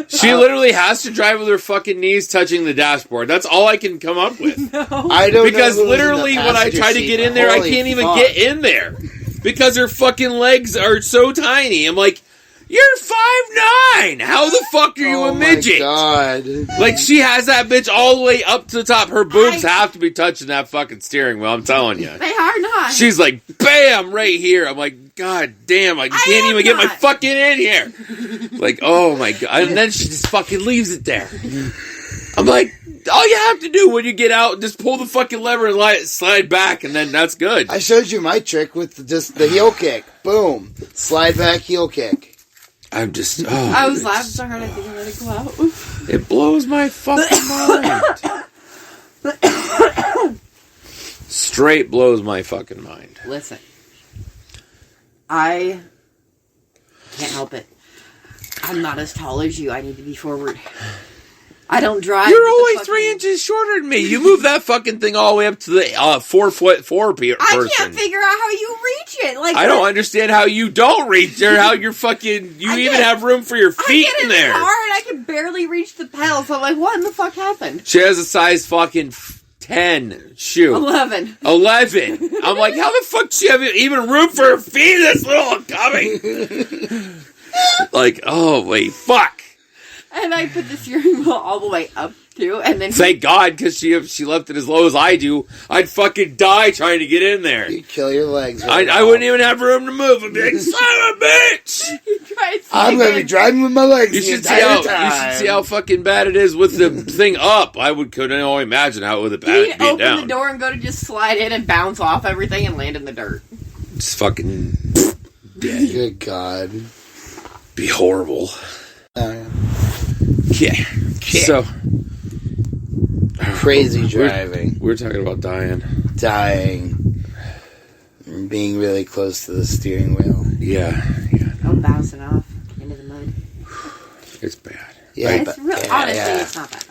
She literally has to drive with her fucking knees touching the dashboard. That's all I can come up with. No. I don't Because know who's literally in the when I passenger try to seat, get in but there, I holy can't even fuck. get in there. Because her fucking legs are so tiny. I'm like, you're 5'9". How the fuck are you a midget? Oh my god. Like, she has that bitch all the way up to the top. Her boobs have to be touching that fucking steering wheel, I'm telling you. They are not. She's like, bam, right here. I'm like, god damn, I can't even get my fucking in here. Like, oh my god. And then she just fucking leaves it there. I'm like, all you have to do when you get out, just pull the fucking lever and slide back, and then that's good. I showed you my trick with just the heel kick. Boom. Slide back, heel kick. I'm just, I was laughing so hard I think I'm gonna go out. it blows my fucking mind. Straight blows my fucking mind. Listen, I can't help it. I'm not as tall as you. I need to be forward. I don't drive. You're only 3 inches shorter than me. You move that fucking thing all the way up to the 4'4" person. I can't figure out how you reach it. Like I don't understand how you don't reach there. How you're fucking. You even have room for your feet I get in there. The car and I can barely reach the pedals. I'm like, what in the fuck happened? She has a size fucking 10 shoe. 11. 11. I'm like, how the fuck does she have even room for her feet? This little dummy. Like, oh wait, fuck. And I put the steering wheel all the way up too, and then Thank God, because if she left it as low as I do, I'd fucking die trying to get in there. You kill your legs. I wouldn't even have room to move. I'd be like, son of a bitch! I'm going to be driving with my legs You the should entire see time. you should see how fucking bad it is with the thing up. I couldn't only imagine how it would have you been open down. the door and go to just slide in and bounce off everything and land in the dirt. Just fucking dead. Good God. Be horrible. Yeah. Yeah. So Crazy driving. we're talking about dying. Dying. And being really close to the steering wheel. Yeah. Oh, bouncing off into the mud. It's bad. Yeah, Right? It's really, honestly, it's not bad.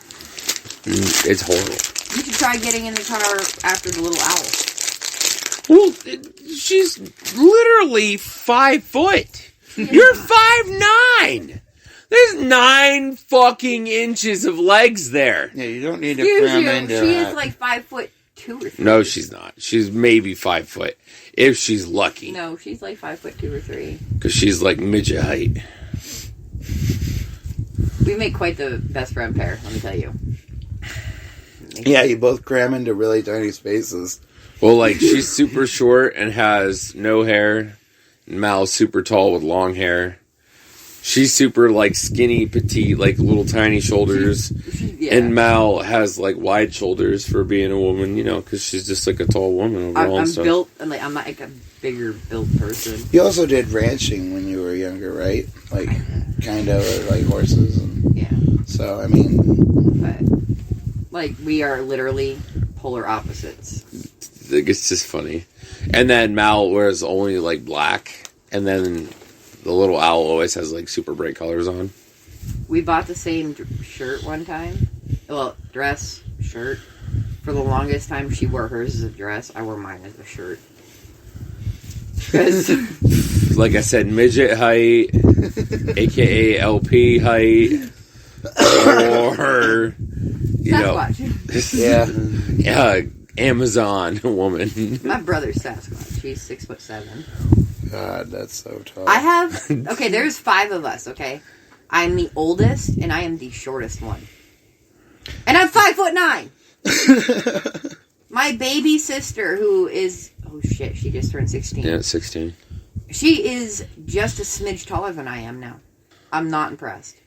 It's horrible. You should try getting in the car after the little owl. Well, she's literally 5 foot. You're 5'9". There's 9 fucking inches of legs there. Yeah, you don't need to Excuse cram you, into she that. is like 5'2" or 3. No, she's not. She's maybe 5 foot. If she's lucky. No, she's like 5'2" or 3. Because she's like midget height. We make quite the best friend pair, let me tell you. Yeah, you both cram into really tiny spaces. Well, like, she's super short and has no hair. And Mal's super tall with long hair. She's super, like, skinny, petite, like, little tiny shoulders. Yeah. And Mal has, like, wide shoulders for being a woman, you know, because she's just, like, a tall woman overall. I'm built, like, I'm not, like, a bigger built person. You also did ranching when you were younger, right? Like, kind of, like, horses. And, yeah. so, I mean... But, like, we are literally polar opposites. It's just funny. And then Mal wears only, like, black. And then the little owl always has, like, super bright colors on. We bought the same shirt one time. Well, dress, shirt. For the longest time, she wore hers as a dress. I wore mine as a shirt. Because... Like I said, midget height, a.k.a. LP height, or, you Sasquatch. know... Yeah, Amazon woman. My brother's Sasquatch. He's 6'7". God, that's so tall. I have... Okay, there's 5 of us, okay? I'm the oldest, and I am the shortest one. And I'm 5'9". My baby sister, who is... Oh, shit, she just turned 16. Yeah, 16. She is just a smidge taller than I am now. I'm not impressed.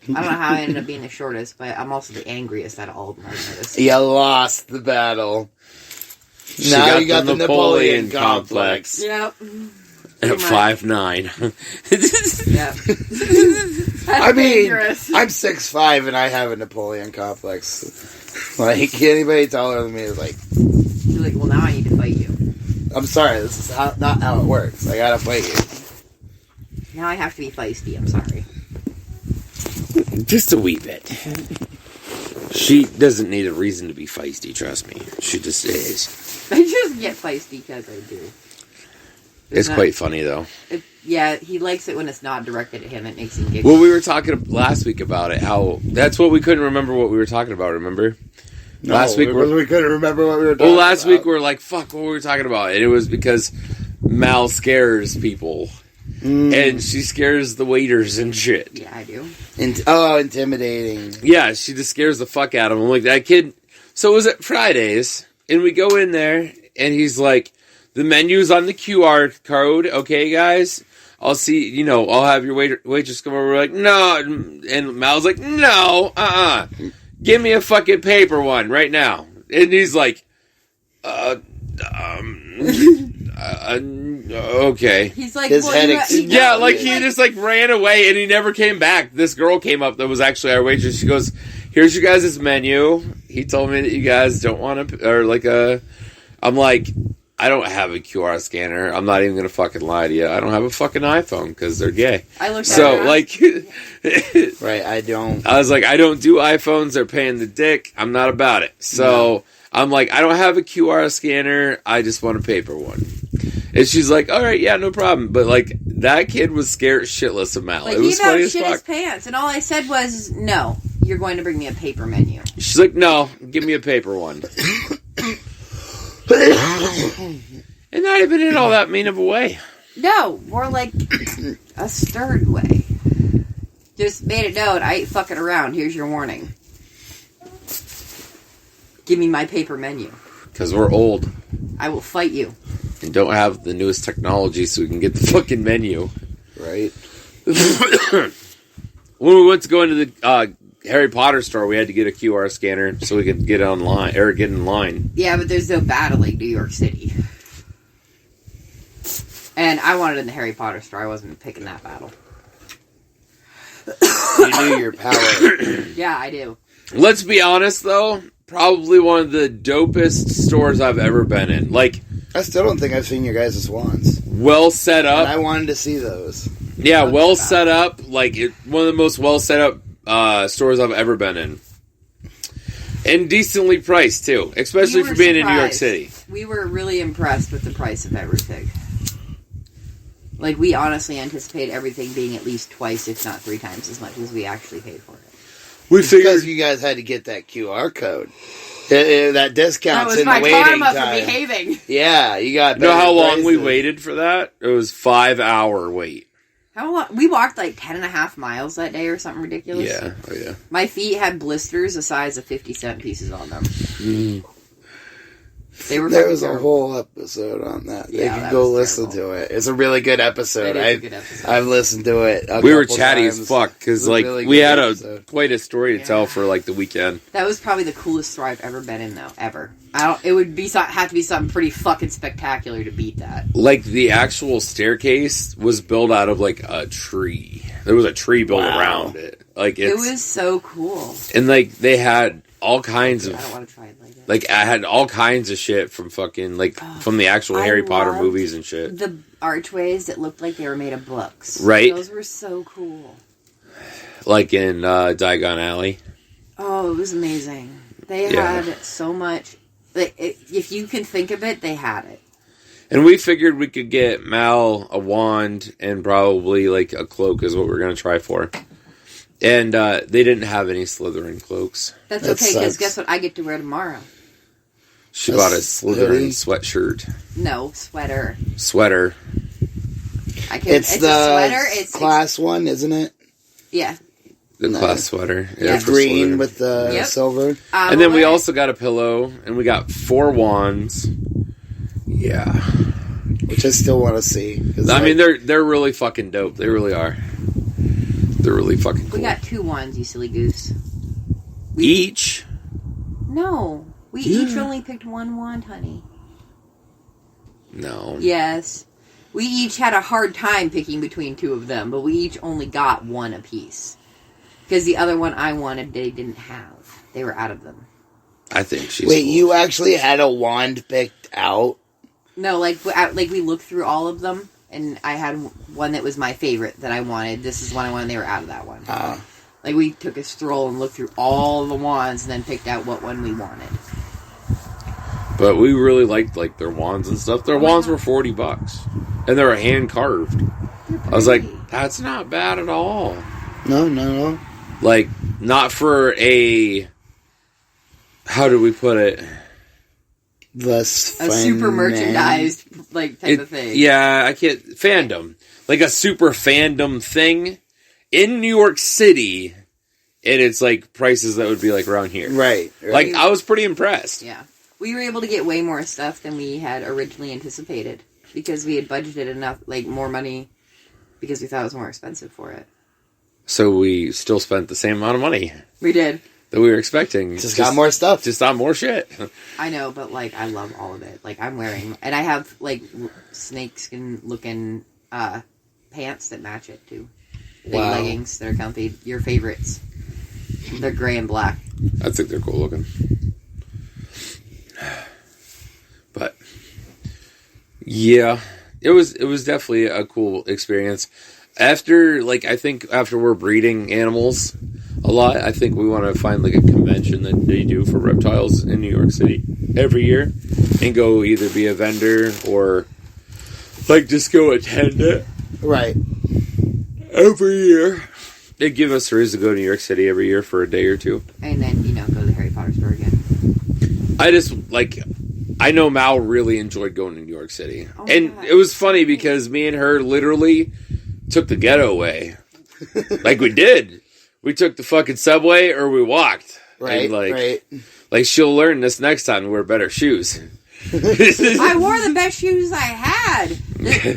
I don't know how I ended up being the shortest, but I'm also the angriest out of all of my brothers. You lost the battle. She Now you got the Napoleon complex. Yep. At 5'9". Yep. That's I mean, dangerous. I'm 6'5" and I have a Napoleon complex. Like, anybody taller than me is like... You're like, well, now I need to fight you. I'm sorry, this is not how it works. I gotta fight you. Now I have to be feisty, I'm sorry. Just a wee bit. She doesn't need a reason to be feisty, trust me. She just is. I just get feisty because I do. It's quite funny, though. Yeah, he likes it when it's not directed at him. It makes him giggle. Well, we were talking last week about it, how... That's what we couldn't remember what we were talking about, remember? No, last week we couldn't remember what we were talking about. Well, last week we were like, fuck, what were we talking about? And it was because Mal scares people. And she scares the waiters and shit. Yeah, I do. Intimidating. Yeah, she just scares the fuck out of him. Like, that kid... So it was at Fridays, and we go in there, and he's like, the menu's on the QR code, okay, guys? I'll see, you know, I'll have your waitress come over. We're like, no. And Mal's like, no, give me a fucking paper one right now. And he's like, okay. He's like, his headache. Yeah, like he just like ran away and he never came back. This girl came up that was actually our waitress. She goes, here's your guys' menu. He told me that you guys don't want to, or like I'm like, I don't have a QR scanner. I'm not even going to fucking lie to you. I don't have a fucking iPhone because they're gay. I looked so, at like... Right, I don't... I was like, I don't do iPhones. They're paying the dick. I'm not about it. So, no. I'm like, I don't have a QR scanner. I just want a paper one. And she's like, all right, yeah, no problem. But, like, that kid was scared shitless of Mal. Like, it was he about funny as shit fuck. his pants. And all I said was, no, you're going to bring me a paper menu. She's like, no, give me a paper one. And not even in all that mean of a way. No, more like a stern way. Just made it known, I ain't fucking around. Here's your warning. Give me my paper menu. Because we're old. I will fight you. And don't have the newest technology so we can get the fucking menu. Right. When we went to go into the Harry Potter store, we had to get a QR scanner so we could get online or get in line. Yeah, but there's no battling New York City. And I wanted it in the Harry Potter store. I wasn't picking that battle. You knew your power. Yeah, I do. Let's be honest, though. Probably one of the dopest stores I've ever been in. Like, I still don't think I've seen your guys' wands. Well set up. And I wanted to see those. Yeah, well set up. Like, one of the most well set up stores I've ever been in. And decently priced, too. Especially for being in New York City. We were really impressed with the price of everything. Like, we honestly anticipate everything being at least twice, if not 3 times as much as we actually paid for it. We figured because you guys had to get that QR code. That discount's in the waiting That was my karma time. for behaving. Yeah, you got. You know how long prices. we waited for that? It was 5-hour wait. How long? We walked like 10.5 miles that day or something ridiculous. Yeah, oh yeah. My feet had blisters the size of 50-cent pieces on them. They were. There was a terrible. whole episode on that. Yeah, You can that go was listen terrible. to it. It's a really good episode. It is a good episode. I've listened to it. We were couple chatty times. as fuck because It was a like really we good had episode. quite a story to tell Yeah. for like the weekend. That was probably the coolest store I've ever been in, though. Ever. It would be have to be something pretty fucking spectacular to beat that. Like the actual staircase was built out of like a tree. There was a tree built Wow. around it. Like It it's was so cool. and like they had all kinds I don't of want to try it later. like I had all kinds of shit from fucking like from the actual I Harry Potter loved movies and shit. The archways that looked like they were made of books. Right. Those were so cool. Like in Diagon Alley. Oh, it was amazing. They Yeah. had so much. Like, if you can think of it, they had it. And we figured we could get Mal a wand and probably like a cloak is what we're gonna try for. And they didn't have any Slytherin cloaks. That's That okay, because sucks. guess what I get to wear tomorrow? She A bought a Slytherin hoodie? sweatshirt. No, sweater. Sweater. It's a the sweater. It's class one, isn't it? yeah. The No. class sweater. Yeah. for Green Slytherin. with the Yep. silver. And then we Well, also got a pillow, and we got 4 wands. Yeah. Which I still want to see. 'Cause, I like, mean, they're really fucking dope. They really are. They're really fucking cool. we got 2 wands, you silly goose. Each? No, we each only picked 1 wand, honey. No. Yes. We each had a hard time picking between 2 of them, but we each only got 1 apiece. Because the other one I wanted, they didn't have. They were out of them. I think she's Wait, cool. you actually had a wand picked out? No, like we looked through all of them, and I had one that was my favorite that I wanted. This is one I wanted, and they were out of that one. Like, we took a stroll and looked through all the wands, and then picked out what one we wanted. But we really liked like their wands and stuff. Their wands were $40. And they were hand carved. I was like, that's not bad at all. No. Like, not for a, how do we put it? Less A super merchandised, like, type of thing. Yeah, I can't, fandom. Like a super fandom thing in New York City. And it's like prices that would be like around here. Right. Like, I was pretty impressed. Yeah. We were able to get way more stuff than we had originally anticipated. Because we had budgeted enough, like, more money, because we thought it was more expensive for it. So we still spent the same amount of money We did. that we were expecting. just got more stuff. Just on more shit. I know, but, like, I love all of it. Like, I'm wearing... And I have, like, snakeskin-looking pants that match it, too. Big Wow. leggings that are comfy. Your favorites. They're gray and black. I think they're cool looking. But yeah, it was definitely a cool experience. After I think after we're breeding animals a lot, I think we want to find like a convention that they do for reptiles in New York City every year and go either be a vendor or like just go attend it Right. every year. They give us a reason to go to New York City every year for a day or two. And then, go to the Harry Potter store again. I know Mal really enjoyed going to New York City. Oh, and yeah. it was funny because me and her literally took the ghetto away. Like we did. We took the fucking subway or we walked. Right. And right. like she'll learn this next time to wear better shoes. I wore the best shoes I had.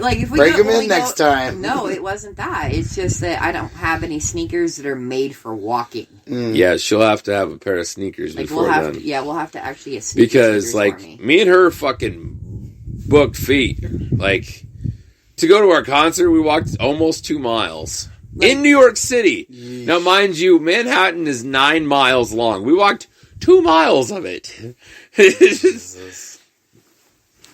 Like, if we Break could 'em in only next time. No, it wasn't that. It's just that I don't have any sneakers that are made for walking. Yeah, she'll have to have a pair of sneakers Like, before we'll have then. we'll have to actually get sneakers. Because for me. me and her fucking booked feet. Like to go to our concert, we walked almost 2 miles. In New York City. Yeesh. Now, mind you, Manhattan is 9 miles long. We walked 2 miles of it.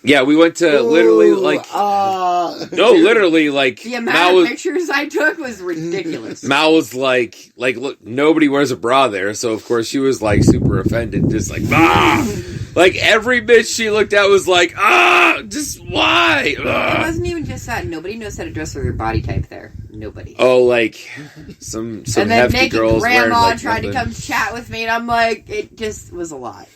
Yeah, we went to literally, like... no, literally, like... the amount of pictures I took was ridiculous. Mal was like, look, nobody wears a bra there, so of course she was, like, super offended, just like, ah! Like, every bitch she looked at was like, ah! Just why? It Ah! wasn't even just that. Nobody knows how to dress for their body type there. Nobody. Oh, like, some and then hefty naked girls wearing, grandma like, tried to nothing. come chat with me, and I'm like, it just was a lot.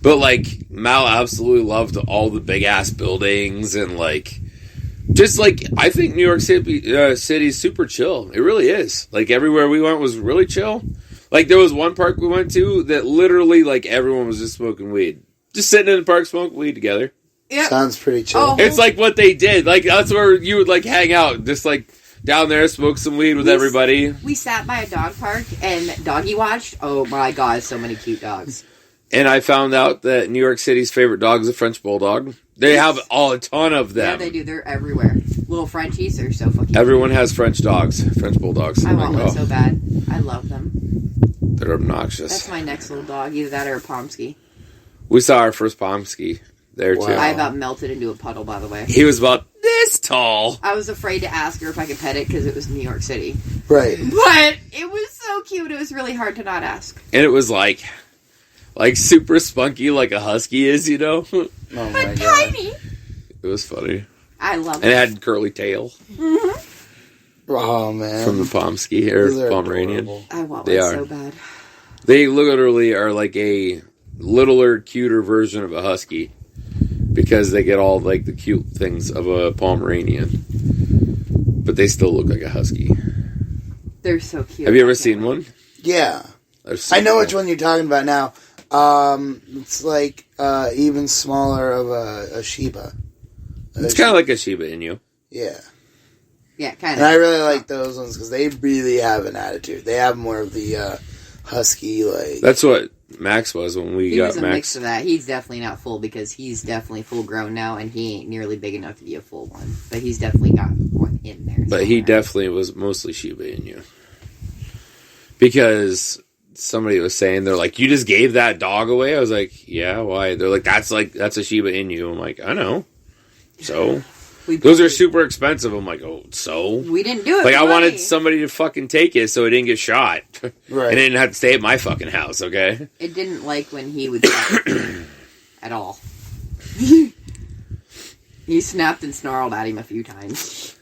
But, like, Mal absolutely loved all the big-ass buildings and, like... Just, like, I think New York City's super chill. It really is. Like, everywhere we went was really chill. Like, there was one park we went to that literally, like, everyone was just smoking weed. Just sitting in the park smoking weed together. Yep. Sounds pretty chill. Oh. It's like what they did. Like, that's where you would, like, hang out. Just, like, down there, smoke some weed with everybody. We sat by a dog park and doggy watched. Oh, my God, so many cute dogs. And I found out that New York City's favorite dog is a French Bulldog. They have a ton of them. Yeah, they do. They're everywhere. Little Frenchies, they're so fucking Everyone has French dogs. French Bulldogs. I want one so bad. I love them. They're obnoxious. That's my next little dog. Either that or a Pomsky. We saw our first Pomsky there, too. I about melted into a puddle, by the way. He was about this tall. I was afraid to ask her if I could pet it because it was New York City. Right. But it was so cute. It was really hard to not ask. And it was like super spunky like a husky is, you know? Oh my But god. tiny. It was funny. I love And it it. had curly tail Oh man. from the Pomsky or Those are Pomeranian. adorable. I want They one are. so bad. They literally are like a littler, cuter version of a husky because they get all like the cute things of a Pomeranian. But they still look like a husky. They're so cute. Have you ever seen one? Yeah. I know which one you're talking about now. It's like even smaller of a Shiba. It's kind of like a Shiba Inu. Yeah. Yeah, kind And I of. really like those ones because they really have an attitude. They have more of the husky, like... That's what Max was when we He got was a Max. mix of that. He's definitely not full because he's definitely full grown now and he ain't nearly big enough to be a full one. But he's definitely got one in there. But he somewhere. definitely was mostly Shiba Inu. Because somebody was saying, they're like, you just gave that dog away? I was like, yeah, why? They're like, that's a Shiba Inu. I'm like, I know. So? Those are super expensive. I'm like, oh, so? We didn't do it. Like, for I money. wanted somebody to fucking take it so it didn't get shot. Right. And it didn't have to stay at my fucking house, okay? It didn't like when he would snap at all. He snapped and snarled at him a few times.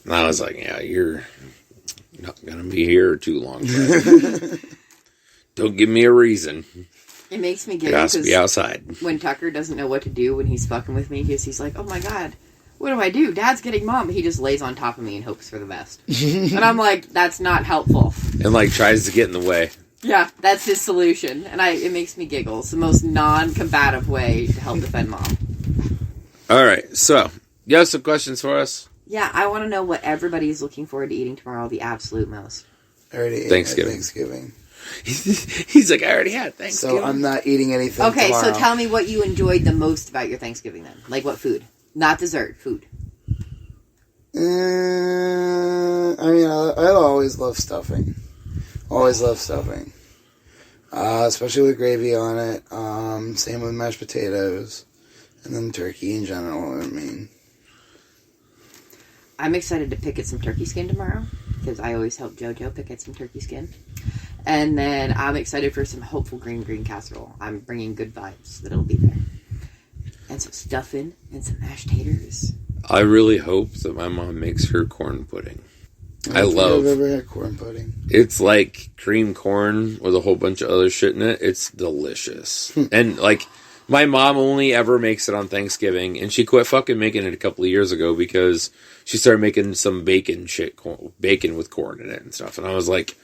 And I was like, yeah, you're not going to be here too long. Bro. Don't give me a reason. It makes me It giggle has to be because outside. when Tucker doesn't know what to do when he's fucking with me, he's like, oh my god, what do I do? Dad's getting mom. He just lays on top of me and hopes for the best. And I'm like, that's not helpful. And, like, tries to get in the way. Yeah, that's his solution. And it makes me giggle. It's the most non-combative way to help defend mom. All right, so, you have some questions for us? Yeah, I want to know what everybody's looking forward to eating tomorrow the absolute most. I already ate Thanksgiving. Thanksgiving. He's like, I already had Thanksgiving. So I'm not eating anything Okay, tomorrow. so tell me what you enjoyed the most about your Thanksgiving then. Like what food? Not dessert, food. I mean, I always love stuffing. Always love stuffing. Especially with gravy on it. Same with mashed potatoes. And then turkey in general, I mean. I'm excited to pick at some turkey skin tomorrow because I always help JoJo pick at some turkey skin. And then I'm excited for some hopeful green casserole. I'm bringing good vibes that it'll be there. And some stuffing and some mashed taters. I really hope that my mom makes her corn pudding. I don't think love. I've ever had corn pudding. It's like cream corn with a whole bunch of other shit in it. It's delicious. And like, my mom only ever makes it on Thanksgiving, and she quit fucking making it a couple of years ago because she started making some bacon with corn in it and stuff. And I was like,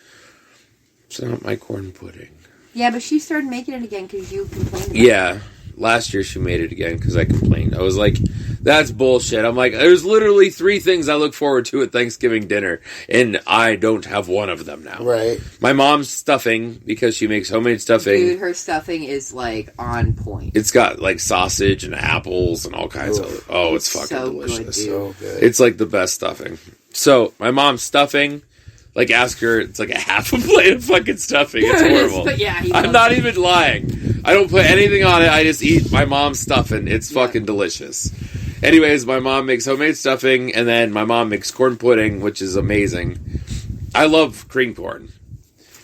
it's not my corn pudding. Yeah, but she started making it again because you complained about it. Yeah. Last year she made it again because I complained. I was like, that's bullshit. I'm like, there's literally 3 things I look forward to at Thanksgiving dinner, and I don't have one of them now. Right. My mom's stuffing, because she makes homemade stuffing. Dude, her stuffing is like on point. It's got like sausage and apples and all kinds of... Oh, it's fucking so delicious. good, So good. It's like the best stuffing. So, my mom's stuffing... Like, ask her, it's like a half a plate of fucking stuffing. It's horrible. But yeah, I'm not even lying. I don't put anything on it. I just eat my mom's stuffing. It's fucking delicious. Anyways, my mom makes homemade stuffing, and then my mom makes corn pudding, which is amazing. I love cream corn.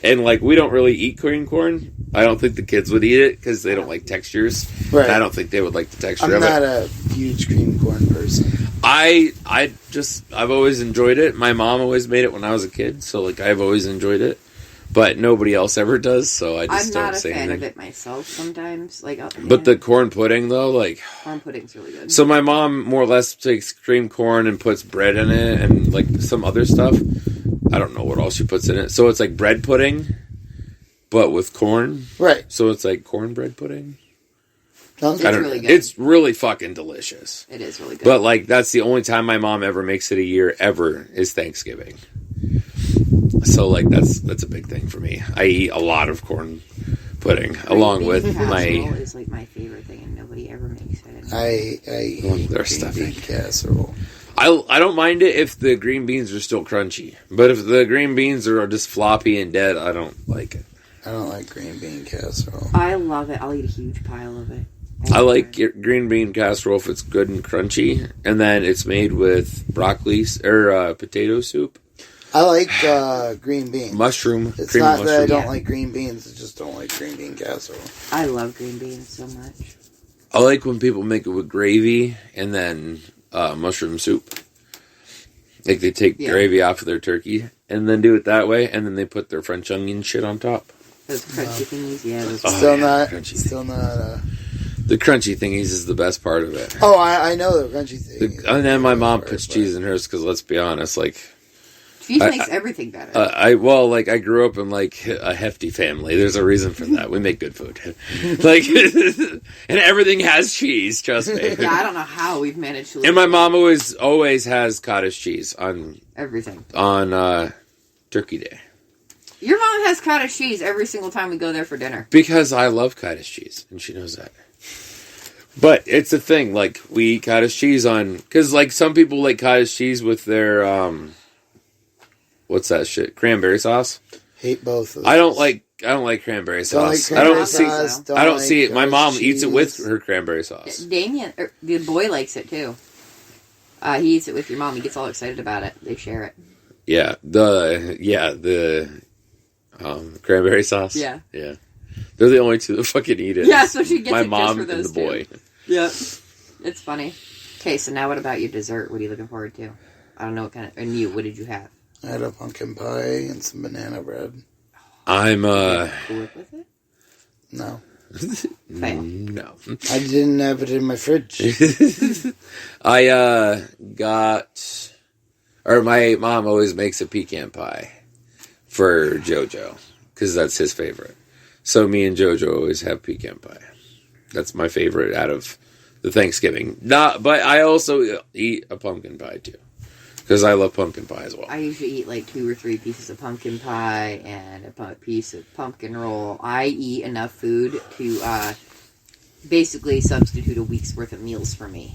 And, like, we don't really eat cream corn. I don't think the kids would eat it, because they don't like textures. Right. I don't think they would like the texture I'm of it. not a huge cream corn person. I've always enjoyed it. My mom always made it when I was a kid, so like I've always enjoyed it. But nobody else ever does, so I just I'm don't not a say fan anything. of it myself sometimes. Like, But the corn pudding though, like corn pudding's really good. so my mom more or less takes cream corn and puts bread in it and like some other stuff. I don't know what else she puts in it. So it's like bread pudding, but with corn. Right. So it's like cornbread pudding. Sounds It's I don't really know. good. It's really fucking delicious. It is really good. But like that's the only time my mom ever makes it a year ever is Thanksgiving. So like that's a big thing for me. I eat a lot of corn pudding along with casserole my is like my favorite thing, and nobody ever makes it. I eat Their green stuffing. bean casserole. I don't mind it if the green beans are still crunchy. But if the green beans are just floppy and dead, I don't like it. I don't like green bean casserole. I love it. I'll eat a huge pile of it. I like green bean casserole if it's good and crunchy, and then it's made with broccoli or potato soup, I like green beans. mushroom, It's cream not of that I mushroom. don't Yeah. like green beans. I just don't like green bean casserole. I love green beans so much. I like when people make it with gravy and then mushroom soup. Like they take gravy off of their turkey and then do it that way, and then they put their French onion shit on top. Those crunchy thingies, yeah. Those Still not. crunchy. Still not. The crunchy thingies is the best part of it. Oh, I know the crunchy thing. And then my mom puts cheese in hers because let's be honest, like cheese makes everything better. I grew up in like a hefty family. There's a reason for that. We make good food, like, and everything has cheese. Trust me. Yeah, I don't know how we've managed to. And my mom always has cottage cheese on everything. Turkey Day Your mom has cottage cheese every single time we go there for dinner. because I love cottage cheese, and she knows that. But it's a thing. Like we eat cottage cheese on because like some people like cottage cheese with their what's that shit? Cranberry sauce. Hate both of those. I don't like cranberry Don't like sauce. cranberry I don't see. sauce, don't I don't like see it. My cottage mom eats it with cheese. her cranberry sauce. Damien, the boy, likes it too. He eats it with your mom. He gets all excited about it. They share it. Yeah, the cranberry sauce. Yeah. They're the only two that fucking eat it. Yeah, so she gets my it just mom for and those the boy. Yep. It's funny. Okay, so now what about your dessert? What are you looking forward to? I don't know what kind of. And you, what did you have? I had a pumpkin pie and some banana bread. I'm Cool with it? No. Fail. no. I didn't have it in my fridge. I my mom always makes a pecan pie for JoJo because that's his favorite. So me and JoJo always have pecan pie. That's my favorite out of the Thanksgiving. But I also eat a pumpkin pie too because I love pumpkin pie as well. I usually eat like 2 or 3 pieces of pumpkin pie and a piece of pumpkin roll. I eat enough food to basically substitute a week's worth of meals for me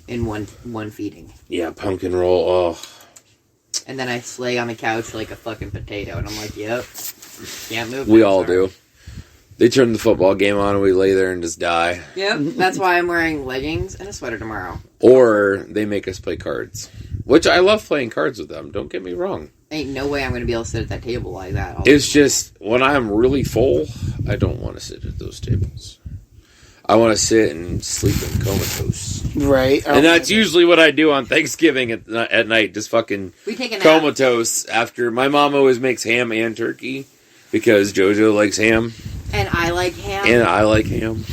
in one feeding. Yeah, pumpkin roll. Oh, And then I lay on the couch like a fucking potato, and I'm like, yep, can't move. we now, all sorry. do. They turn the football game on and we lay there and just die. Yep, that's why I'm wearing leggings and a sweater tomorrow. Or they make us play cards. Which I love playing cards with them, don't get me wrong. Ain't no way I'm going to be able to sit at that table like that. It's just, when I'm really full, I don't want to sit at those tables. I want to sit and sleep in comatose. Right. And that's usually what I do on Thanksgiving at night, just fucking We take a nap. comatose after. My mom always makes ham and turkey because JoJo likes ham. And I like ham. And I like ham.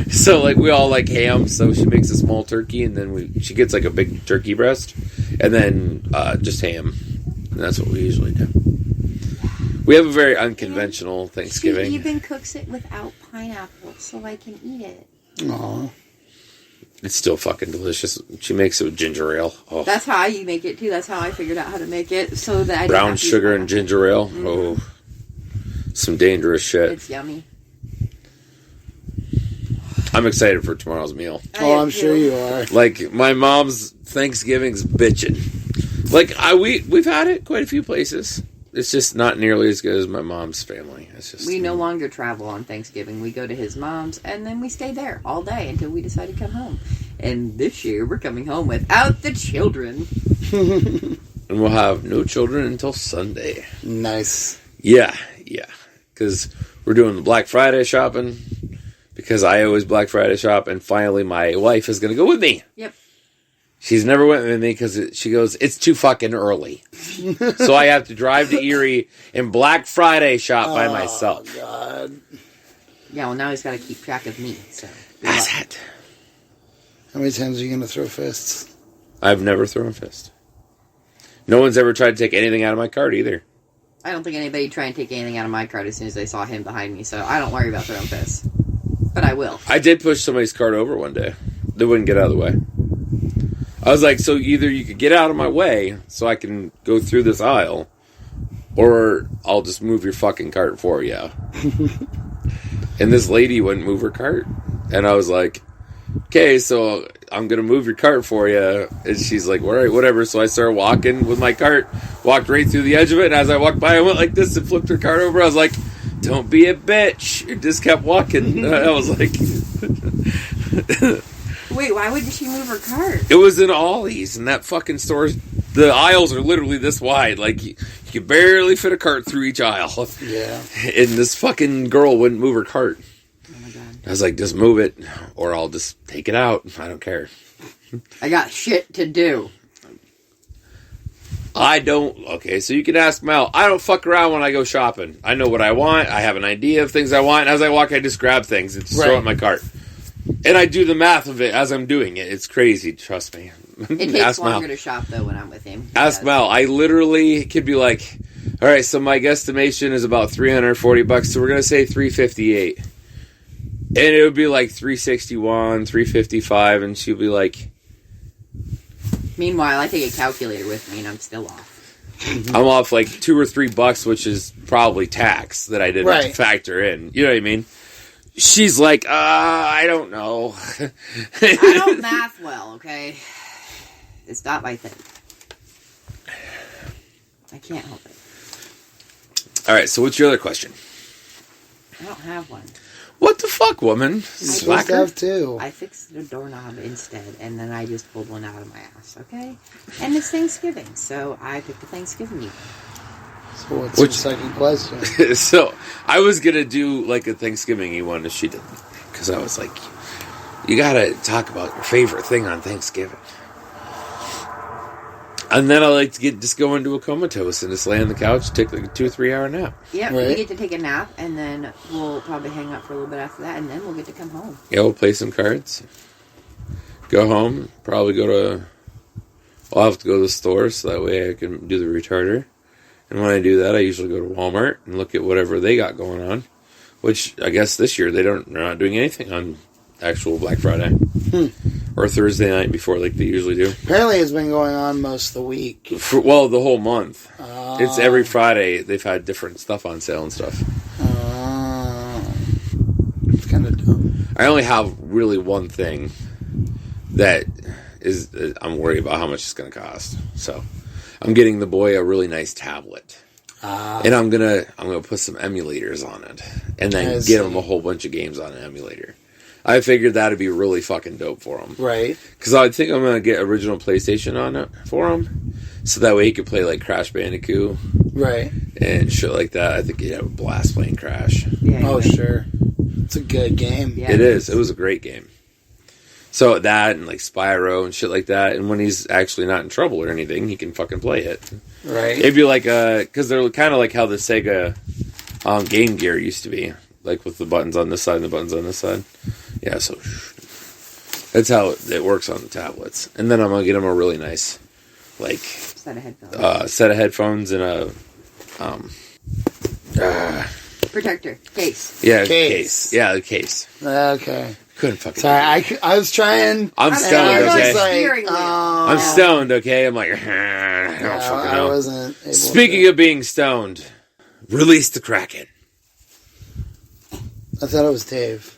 So, like, we all like ham, so she makes a small turkey, and then she gets, like, a big turkey breast, and then just ham. And that's what we usually do. We have a very unconventional Thanksgiving. She even cooks it without pineapple, so I can eat it. Aw. It's still fucking delicious. She makes it with ginger ale. Oh. That's how I make it, too. That's how I figured out how to make it, so that I don't Brown have to use sugar and pineapple. ginger ale. Oh. Some dangerous shit. It's yummy. I'm excited for tomorrow's meal. Oh, I'm sure you are. Like, my mom's Thanksgiving's bitching. Like, we've had it quite a few places. It's just not nearly as good as my mom's family. It's just We no longer travel on Thanksgiving. We go to his mom's, and then we stay there all day until we decide to come home. And this year, we're coming home without the children. And we'll have no children until Sunday. Nice. Yeah. Because we're doing the Black Friday shopping. Because I always Black Friday shop. And finally, my wife is going to go with me. Yep. She's never went with me because she goes, it's too fucking early. So I have to drive to Erie and Black Friday shop by myself. Oh, God. Yeah, well, now he's got to keep track of me, so. That's it. How many times are you going to throw fists? I've never thrown a fist. No one's ever tried to take anything out of my cart either. I don't think anybody tried to take anything out of my card as soon as they saw him behind me, so I don't worry about throwing fists. But I will. I did push somebody's cart over one day. They wouldn't get out of the way. I was like, so either you could get out of my way so I can go through this aisle, or I'll just move your fucking cart for you. And this lady wouldn't move her cart. And I was like, okay, so I'm going to move your cart for you. And she's like, all right, whatever. So I started walking with my cart, walked right through the edge of it. And as I walked by, I went like this and flipped her cart over. I was like, don't be a bitch. It just kept walking. I was like... Wait, why wouldn't she move her cart? It was in Ollie's, and that fucking store, the aisles are literally this wide. Like, you could barely fit a cart through each aisle. Yeah. And this fucking girl wouldn't move her cart. Oh my god. I was like, just move it, or I'll just take it out. I don't care. I got shit to do. Okay, so you can ask Mel. I don't fuck around when I go shopping. I know what I want. I have an idea of things I want. And as I walk, I just grab things and just throw it in my cart. And I do the math of it as I'm doing it. It's crazy, trust me. It takes longer to shop, though, when I'm with him. Ask Mel. I literally could be like, all right, so my guesstimation is about $340, so we're going to say $358. And it would be like $361, $355, and she'll be like... Meanwhile, I take a calculator with me, and I'm still off. I'm off like $2 or $3, which is probably tax that I didn't factor in. You know what I mean? She's like, I don't know. I don't math well, okay? It's not my thing. I can't help it. All right, so what's your other question? I don't have one. What the fuck, woman? You're supposed to have two. I fixed the doorknob instead, and then I just pulled one out of my ass, okay? And it's Thanksgiving, so I picked the Thanksgiving meal. So what's your second question? So, I was going to do like a Thanksgiving-y one if she didn't. Because I was like, you got to talk about your favorite thing on Thanksgiving. And then I like to just go into a comatose and just lay on the couch, take like a 2-3 hour nap. Yeah, we get to take a nap, and then we'll probably hang out for a little bit after that, and then we'll get to come home. Yeah, we'll play some cards. Go home, probably I'll have to go to the store so that way I can do the retarder. And when I do that, I usually go to Walmart and look at whatever they got going on. Which, I guess this year, they're not doing anything on actual Black Friday. Or Thursday night before like they usually do. Apparently it's been going on most of the week. The whole month. It's every Friday they've had different stuff on sale and stuff. It's kind of dumb. I only have really one thing that is I'm worried about how much it's going to cost. So I'm getting the boy a really nice tablet. And I'm gonna put some emulators on it. And then get him a whole bunch of games on an emulator. I figured that'd be really fucking dope for him. Right. Because I think I'm going to get original PlayStation on it for him. So that way he could play like Crash Bandicoot. Right. And shit like that. I think he'd have a blast playing Crash. Yeah, sure. It's a good game. Yeah, it is. It was a great game. So that and like Spyro and shit like that. And when he's actually not in trouble or anything, he can fucking play it. Right. It'd be like, because they're kind of like how the Sega Game Gear used to be. Like with the buttons on this side and the buttons on this side. Yeah, so that's how it works on the tablets. And then I'm going to get him a really nice, like, set of headphones and a, protector. Case. Yeah, case. Yeah, the case. Okay. Couldn't fucking Sorry, I was trying. I'm stoned, okay? Like, I'm stoned, okay? I'm like, I don't fucking know. I wasn't able Speaking of being stoned, release the Kraken. I thought it was Dave.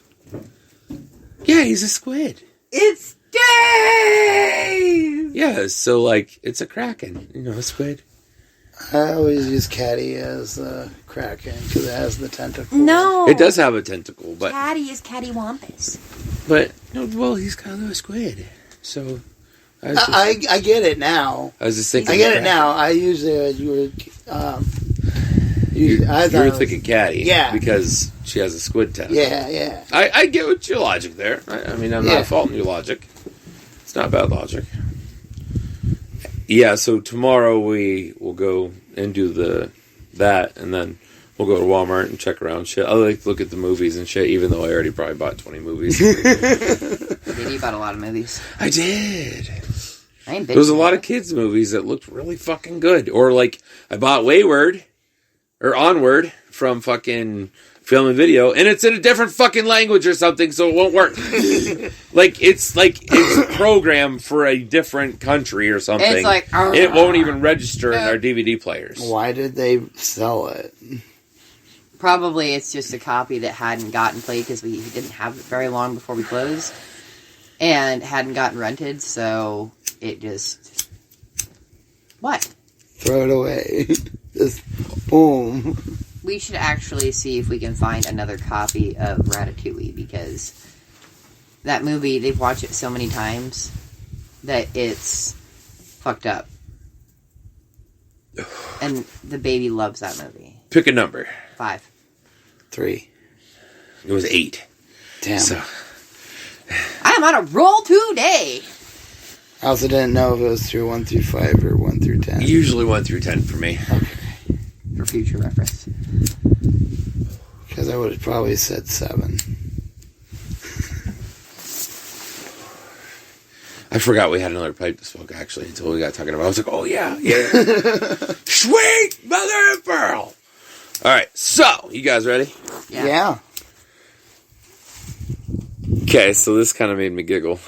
Yeah, he's a squid. It's Dave! Yeah, so, like, it's a Kraken. You know, a squid. I always use Caddy as the Kraken because it has the tentacle. No! It does have a tentacle, but... Caddy is Cattywampus. But, no, well, he's kind of a squid. So... I get it now. I was just thinking... I get it now. I usually... You were thinking Caddy. Yeah. Because she has a squid tentacle. Yeah. I get what your logic there. I mean, I'm not faulting your logic. It's not bad logic. Yeah, so tomorrow we will go and do that, and then we'll go to Walmart and check around shit. I like to look at the movies and shit, even though I already probably bought 20 movies. You bought a lot of movies. I did. There was a lot of kids' movies that looked really fucking good. Or, like, I bought Onward from fucking filming video, and it's in a different fucking language or something, so it won't work. it's programmed for a different country or something. It's like, it won't even register in our DVD players. Why did they sell it? Probably it's just a copy that hadn't gotten played because we didn't have it very long before we closed, and hadn't gotten rented, so it just... What? Throw it away. Just boom. We should actually see if we can find another copy of Ratatouille, because that movie, they've watched it so many times that it's fucked up. And the baby loves that movie. Pick a number. 5. 3. It was 8. Damn. So. I am on a roll today! I also didn't know if it was through 1 through 5 or 1 through 10. Usually 1 through 10 for me. Okay. For future reference. Because I would have probably said 7. I forgot we had another pipe to smoke, actually, until we got talking about it. I was like, oh, yeah. Sweet mother of pearl. All right, so, you guys ready? Yeah. Okay, so this kind of made me giggle.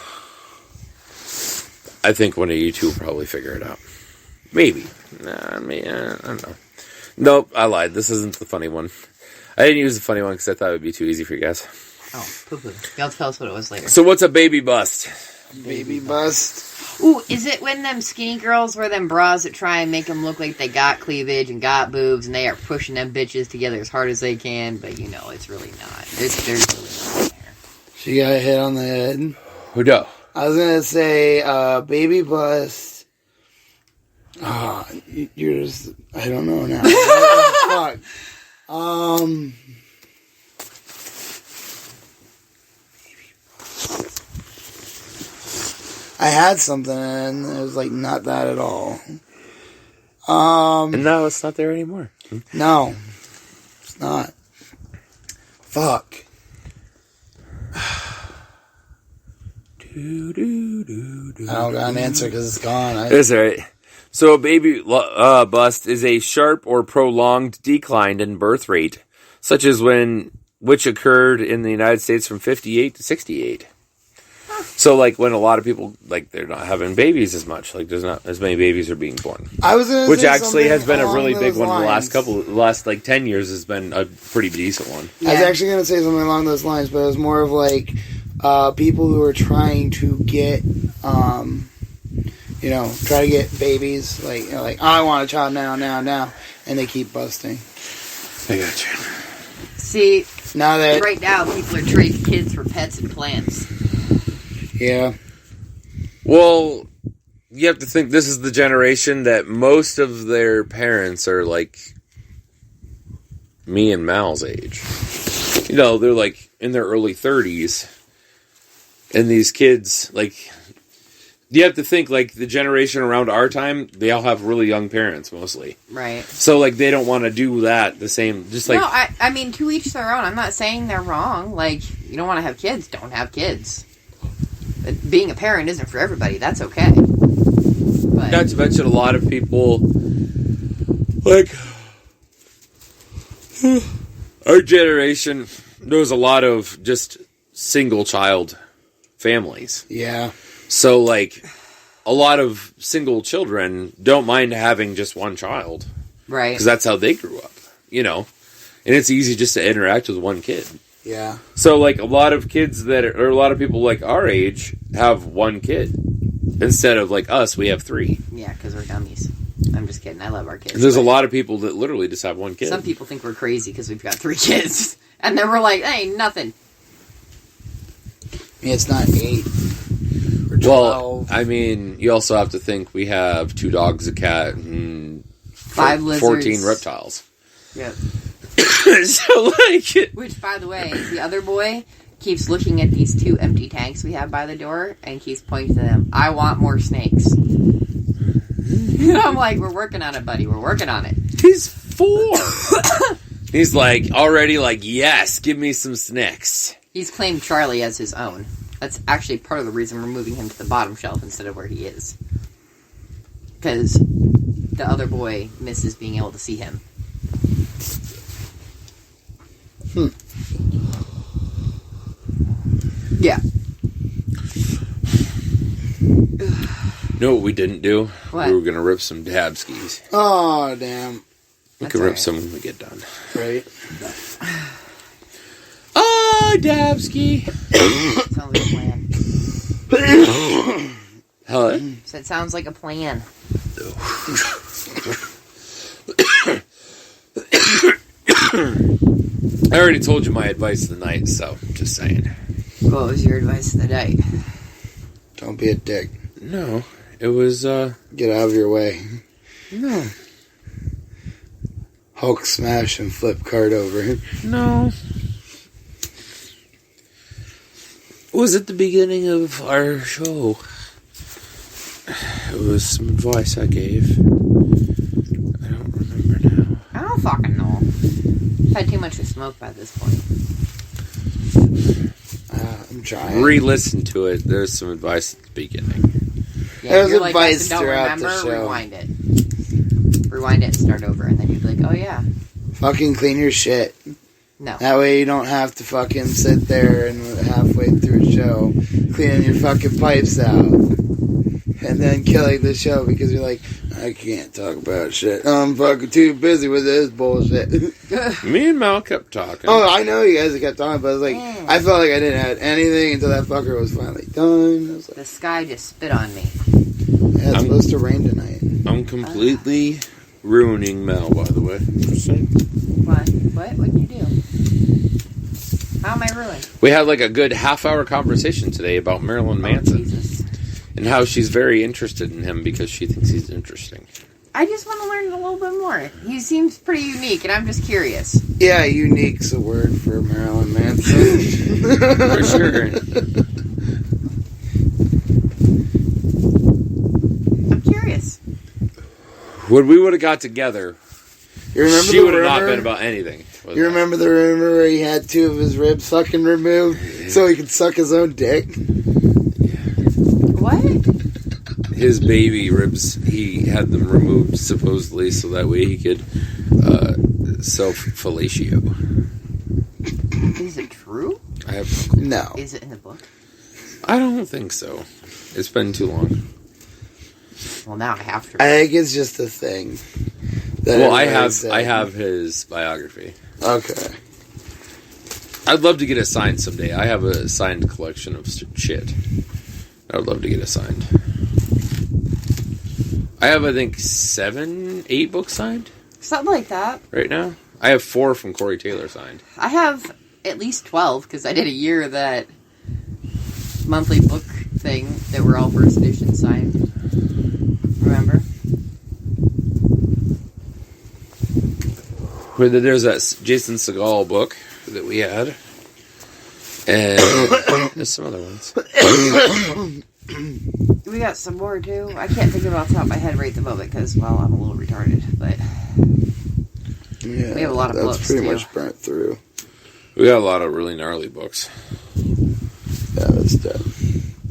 I think one of you two will probably figure it out. Maybe. I don't know. Nope, I lied. This isn't the funny one. I didn't use the funny one because I thought it would be too easy for you guys. Oh, poo-poo. Y'all tell us what it was later. So what's a baby bust? Baby bust. Ooh, is it when them skinny girls wear them bras that try and make them look like they got cleavage and got boobs, and they are pushing them bitches together as hard as they can, but you know, it's really not. There's really nothing there. She got hit on the head. Who do? I was going to say, baby bust. Ah, you're just, I don't know now. What the fuck? I had something and it was like not that at all. And now it's not there anymore. No, it's not. Fuck. I don't got an answer because it's gone. That's all right. So a baby bust is a sharp or prolonged decline in birth rate, such as which occurred in the United States from 58 to 68. So, like, when a lot of people, like, they're not having babies as much. Like, there's not as many babies are being born. I was gonna Which say actually has been a really big one. Lines. The last, like, 10 years has been a pretty decent one. Yeah. I was actually going to say something along those lines, but it was more of like people who are trying to get, try to get babies. Like, oh, I want a child now. And they keep busting. I got you. See, Now that... right now, people are trading kids for pets and plants. Yeah. Well, you have to think this is the generation that most of their parents are like me and Mal's age. You know, they're like in their early 30s. And these kids, like, you have to think like the generation around our time, they all have really young parents mostly. Right. So, like, they don't want to do that the same, just like... No, I mean, to each their own. I'm not saying they're wrong. Like, you don't want to have kids, don't have kids. But being a parent isn't for everybody. That's okay. But not to mention a lot of people, like, our generation knows a lot of just single child families. Yeah. So, like, a lot of single children don't mind having just one child. right. Because that's how they grew up, you know? And it's easy just to interact with one kid. Yeah. So, like, a lot of kids or a lot of people like our age have one kid. Instead of, like, us, we have 3. Yeah, because we're dummies. I'm just kidding. I love our kids. There's a but lot of people that literally just have one kid. Some people think we're crazy because we've got 3 kids. And then we're like, hey, nothing. I mean, it's not 8 or 12. Well, I mean, you also have to think we have 2 dogs, a cat, and 5 lizards. 14 reptiles. Yep. So, like... Which, by the way, the other boy keeps looking at these 2 empty tanks we have by the door and keeps pointing to them. I want more snakes. I'm like, we're working on it, buddy. We're working on it. He's 4. He's like, already like, yes, give me some snacks. He's claimed Charlie as his own. That's actually part of the reason we're moving him to the bottom shelf instead of where he is. Because the other boy misses being able to see him. Yeah. You know what we didn't do? What? We were going to rip some dab skis. Oh, damn. We That's can rip alright. some when we get done. Right. Oh, dab ski. Sounds like a plan. Hello. So it sounds like a plan. I already told you my advice of the night, so just saying. What was your advice of the day? Don't be a dick. No, it was, Get out of your way. no. Hulk smash and flip card over. No. It was at the beginning of our show. It was some advice I gave. I don't remember now. I don't fucking know. I've had too much to smoke by this point. I'm trying. Re-listen to it. There's some advice at the beginning. Yeah, There's if you're like advice us and don't throughout the remember, show. rewind it. Rewind it and start over, and then you'd be like, oh yeah. Fucking clean your shit. No. That way you don't have to fucking sit there and halfway through a show cleaning your fucking pipes out. And then killing the show because you're like, I can't talk about shit. I'm fucking too busy with this bullshit. Me and Mal kept talking. Oh, I know you guys kept talking, but I was like, I felt like I didn't have anything until that fucker was finally done. I was like, The sky just spit on me. yeah, it's supposed to rain tonight. I'm completely ruining Mel, by the way. Just saying. What? What? What'd you do? How am I ruined? We had like a good half-hour conversation today about Marilyn Manson. Jesus. And how she's very interested in him because she thinks he's interesting. I just want to learn a little bit more. He seems pretty unique, and I'm just curious. Yeah, unique's a word for Marilyn Manson. For sure. I'm curious. When we would have got together, You remember she the would have not rumor? been about anything. Was You it? remember the rumor where he had 2 of his ribs fucking removed so he could suck his own dick? What? His baby ribs, he had them removed supposedly so that way he could self-fellatio. Is it true? I have No. Is it in the book? I don't think so. It's been too long. Well, now I have to. I think it's just a thing. that Well, everybody said. I have his biography. Okay. I'd love to get it signed someday. I have a signed collection of shit. I would love to get it signed. I have, I think, 7, 8 books signed Something like that. right now. I have 4 from Corey Taylor signed. I have at least 12, because I did a year of that monthly book thing that were all first edition signed. Remember? There's that Jason Segel book that we had. And there's some other ones. We got some more, too. I can't think of it off the top of my head right at the moment, because, well, I'm a little retarded, but... Yeah, We have a lot of that's books, pretty too. much burnt through. We got a lot of really gnarly books. Yeah, that's dead.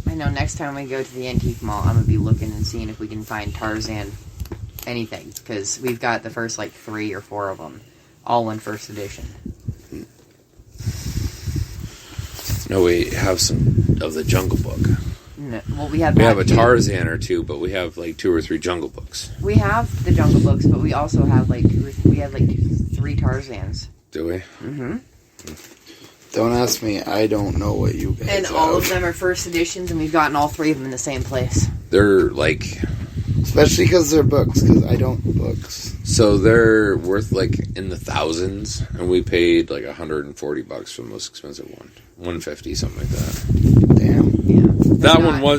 I know next time we go to the antique mall, I'm going to be looking and seeing if we can find Tarzan anything, because we've got the first, 3 or 4 of them, all in first edition. No, we have some of the Jungle Book. No, well, we have We that have a too. Tarzan or 2, but we have 2 or 3 Jungle Books. We have the Jungle Books, but we also have 3 Tarzans. Do we? Mm-hmm. Don't ask me. I don't know what you guys And have. all of them are first editions, and we've gotten all 3 of them in the same place. They're Especially because they're books, because I don't books. so they're worth in the thousands, and we paid $140 for the most expensive one. $150, something like that. Damn. Yeah.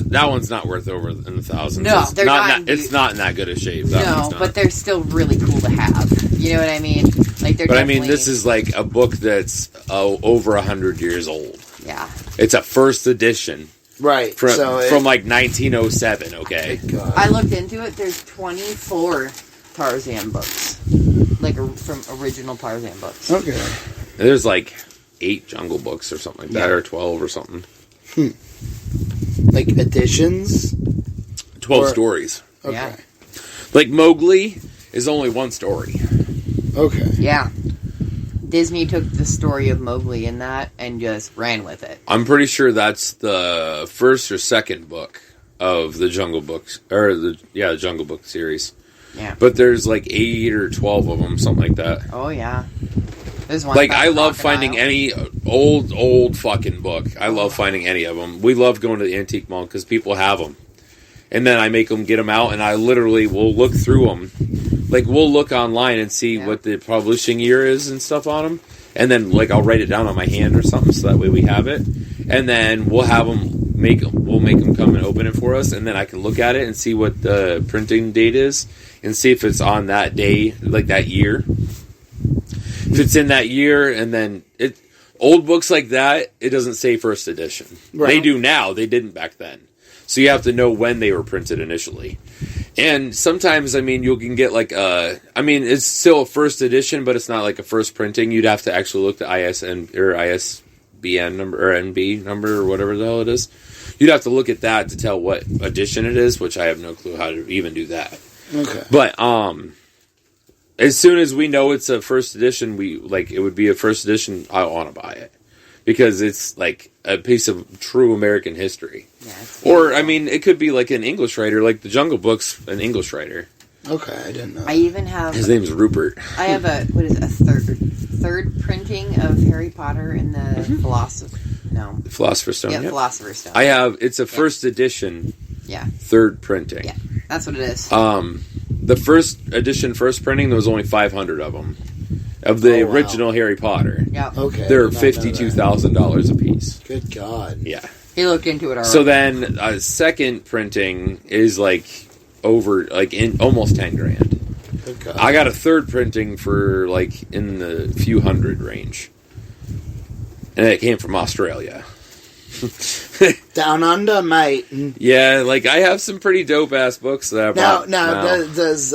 That one's not worth over in the thousands. No, It's they're not. it's not in that good a shape. That one's No, not. but they're still really cool to have. You know what I mean? They're But I mean, definitely- this is a book that's over 100 years old. Yeah. It's a first edition Right. from so it, 1907. Okay, God. I looked into it. There's 24 Tarzan books. From original Tarzan books. Okay. there's 8 Jungle Books or something like that, Yeah. or 12 or something. Editions? 12 Or- stories. Okay. Yeah. Mowgli is only one story. Okay. Yeah. Disney took the story of Mowgli in that and just ran with it. I'm pretty sure that's the first or second book of the Jungle Books, or the Jungle Book series. Yeah. But there's like 8 or 12 of them, something like that. Oh yeah. There's one. Like, I love finding any old fucking book. I love finding any of them. We love going to the antique mall because people have them. And then I make them get them out, and I literally will look through them. Like, we'll look online and see what the publishing year is and stuff on them. And then, like, I'll write it down on my hand or something so that way we have it. And then we'll have them we'll make them come and open it for us, and then I can look at it and see what the printing date is and see if it's on that day, like that year. If it's in that year, and then old books like that, it doesn't say first edition. Right. They do now. They didn't back then. So you have to know when they were printed initially. And sometimes, I mean, you can get like it's still a first edition, but it's not like a first printing. You'd have to actually look the ISBN number or NB number or whatever the hell it is. You'd have to look at that to tell what edition it is, which I have no clue how to even do that. Okay. But as soon as we know it's a first edition, it would be a first edition, I want to buy it. Because it's like a piece of true American history. Yeah, or, I mean, it could be like an English writer, like the Jungle Book's an English writer. Okay, I didn't know. I even have... His name's Rupert. I have a third printing of Harry Potter in the Philosopher's Stone. Yeah, Philosopher's Stone. It's a first edition. Yeah. Third printing. Yeah, that's what it is. The first edition, first printing, there was only 500 of them. Of the original Harry Potter. Yeah. Okay. They're $52,000 a piece. Good God. Yeah. He looked into it already. So then a second printing is like over, like in almost 10 grand. Good God. I got a third printing for like in the few hundred range. And it came from Australia. Down under, mate. Yeah, like I have some pretty dope ass books that I bought. Does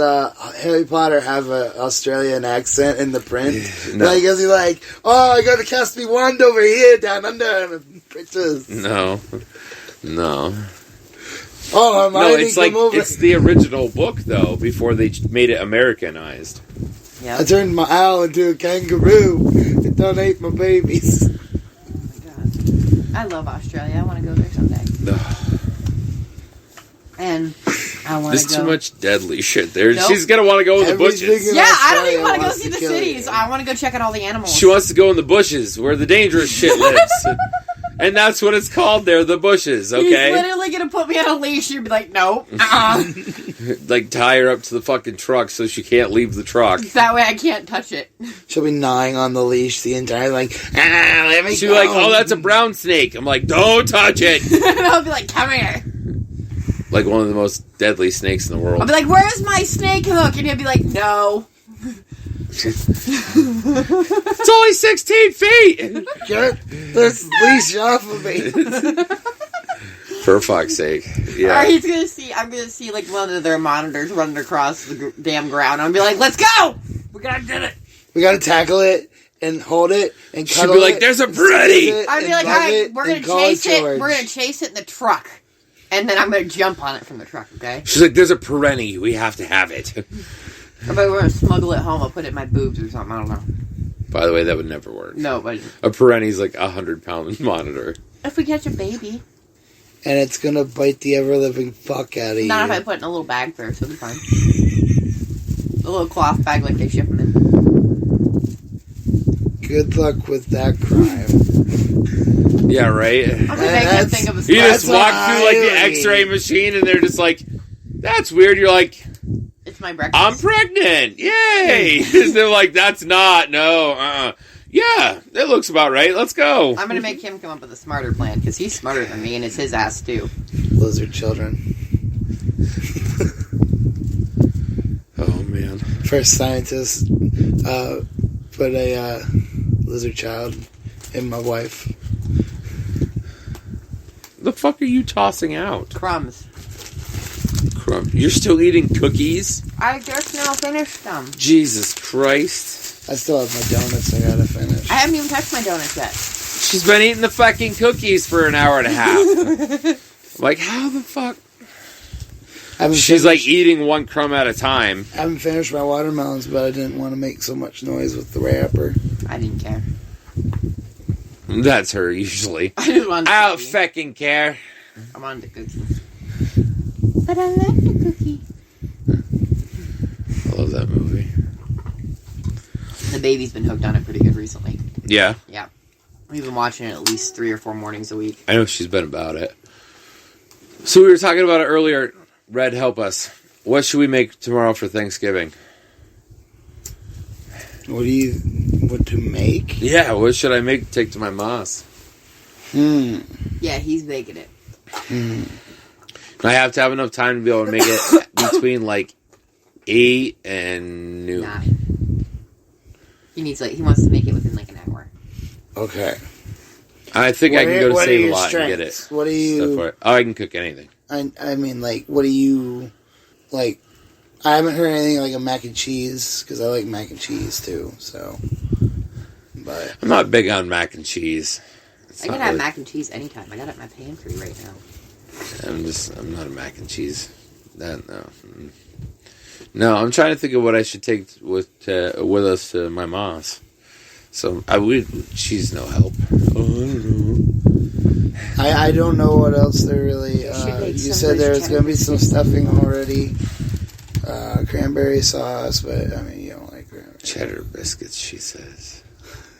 Harry Potter have an Australian accent in the print? No. Like, is he like, oh, I got to cast me wand over here, down under, pictures? No. Oh, Hermione, it's like over. It's the original book though. Before they made it Americanized. Yeah. I turned my owl into a kangaroo. It don't eat my babies. I love Australia. I want to go there someday. And I want to go. There's too much deadly shit there. Nope. She's going to want to go in the bushes. Yeah, I don't even want to go see the cities. I want to go check out all the animals. She wants to go in the bushes where the dangerous shit lives. And that's what it's called there, the bushes, okay? He's literally going to put me on a leash. You'd be like, no. Like, tie her up to the fucking truck so she can't leave the truck. That way I can't touch it. She'll be gnawing on the leash the entire, like, let me She'll go. be like, oh, that's a brown snake. I'm like, don't touch it. And I'll be like, come here. Like one of the most deadly snakes in the world. I'll be like, where's my snake hook? And he'll be like, no. It's only 16 feet! Get this leash off of me. For fuck's sake. Yeah. Or I'm gonna see like one of their monitors running across the damn ground. I'll be like, let's go! We gotta do it! We gotta tackle it and hold it and She'll cuddle be like, it there's a and pretty! squeeze it I'd be and like, love alright, it we're gonna and call it chase it. George. We're gonna chase it in the truck. And then I'm gonna jump on it from the truck, okay? She's like, there's a perenni. We have to have it. Or maybe we're gonna smuggle it home. I'll put it in my boobs or something. I don't know. By the way, that would never work. No, but A perenni's like 100-pound monitor. if we catch a baby. And it's gonna bite the ever-living fuck out of you. Not if I put it in a little bag first. It'll be fine. A little cloth bag like they ship them in. Good luck with that crime. Yeah, right? I'm gonna make him think of a You story. just walk through like the x-ray machine and they're just like, that's weird. You're like, It's my breakfast. I'm pregnant. Yay. They're like, that's not. No. Yeah, it looks about right. Let's go. I'm gonna make him come up with a smarter plan because he's smarter than me and it's his ass too. Lizard children. Oh, man. First scientist put a lizard child in my wife. The fuck are you tossing out? Crumbs. You're still eating cookies? I just now finished them. Jesus Christ. I still have my donuts I gotta finish. I haven't even touched my donuts yet. She's been eating the fucking cookies for an hour and a half. Like, how the fuck? She's like eating one crumb at a time. I haven't finished my watermelons, but I didn't want to make so much noise with the wrapper. I didn't care. That's her usually. I just wanted I don't fucking care. I wanted the cookie. But I like the cookie. I love that movie. The baby's been hooked on it pretty good recently. Yeah. Yeah. We've been watching it at least 3 or 4 mornings a week. I know she's been about it. So we were talking about it earlier. Red, help us. What should we make tomorrow for Thanksgiving? What to make? Yeah, what should I make to take to my mom's? Yeah, he's making it. I have to have enough time to be able to make it between like 8 and noon. 9. He wants to make it within like an hour. Okay. I think I can go to Save a Lot and get it. What do you... Oh, I can cook anything. I mean, like, what do you... Like, I haven't heard anything like a mac and cheese, because I like mac and cheese, too, so... But... I'm not big on mac and cheese. I can have mac and cheese anytime. I got it in my pantry right now. I'm not a mac and cheese. No. No, I'm trying to think of what I should take with us to my mom's. So she's no help. Oh, I don't know. I don't know what else there really. You said there's going to be some stuffing already, cranberry sauce, but I mean you don't like cranberry. Cheddar biscuits, she says.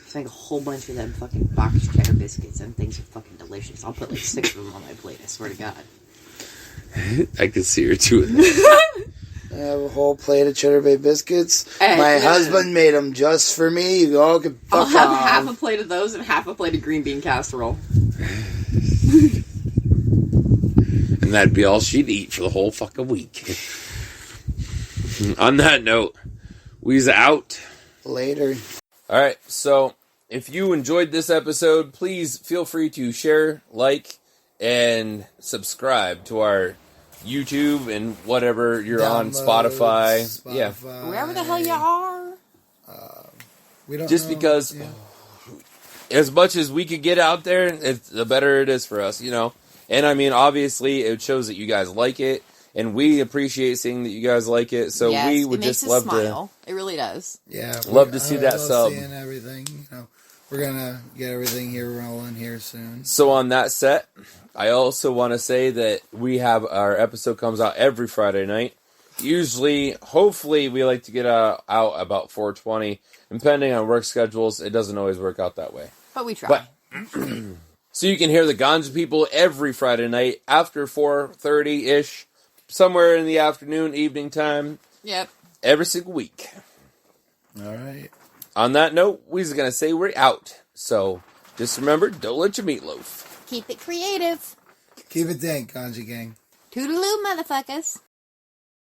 It's like a whole bunch of them fucking boxed cheddar biscuits. Them things are fucking delicious. I'll put like 6 of them on my plate. I swear to God. I could see her doing that. I have a whole plate of Cheddar Bay biscuits. Hey, my husband made them just for me. You all can fuck I'll have off. half a plate of those and half a plate of green bean casserole. And that'd be all she'd eat for the whole fucking week. On that note, we's out. Later. Alright, so if you enjoyed this episode, please feel free to share, like, and subscribe to our YouTube and whatever you're on, Spotify. Yeah. Wherever the hell you are. We don't Just know. because as much as we could get out there, the better it is for us, you know. And I mean, obviously, it shows that you guys like it, and we appreciate seeing that you guys like it. So yes, we would it makes just us love smile. It really does. Yeah, love to see that love sub. Seeing everything, you know, we're gonna get everything here rolling here soon. So on that set, I also want to say that we have our episode comes out every Friday night. Usually, hopefully, we like to get out about 4:20. Depending on work schedules, it doesn't always work out that way. But we try. But so you can hear the Ganja People every Friday night after 4:30-ish, somewhere in the afternoon, evening time. Yep. Every single week. All right. On that note, we're going to say we're out. So just remember, don't let your meatloaf. Keep it creative. Keep it dank, Ganja Gang. Toodaloo, motherfuckers.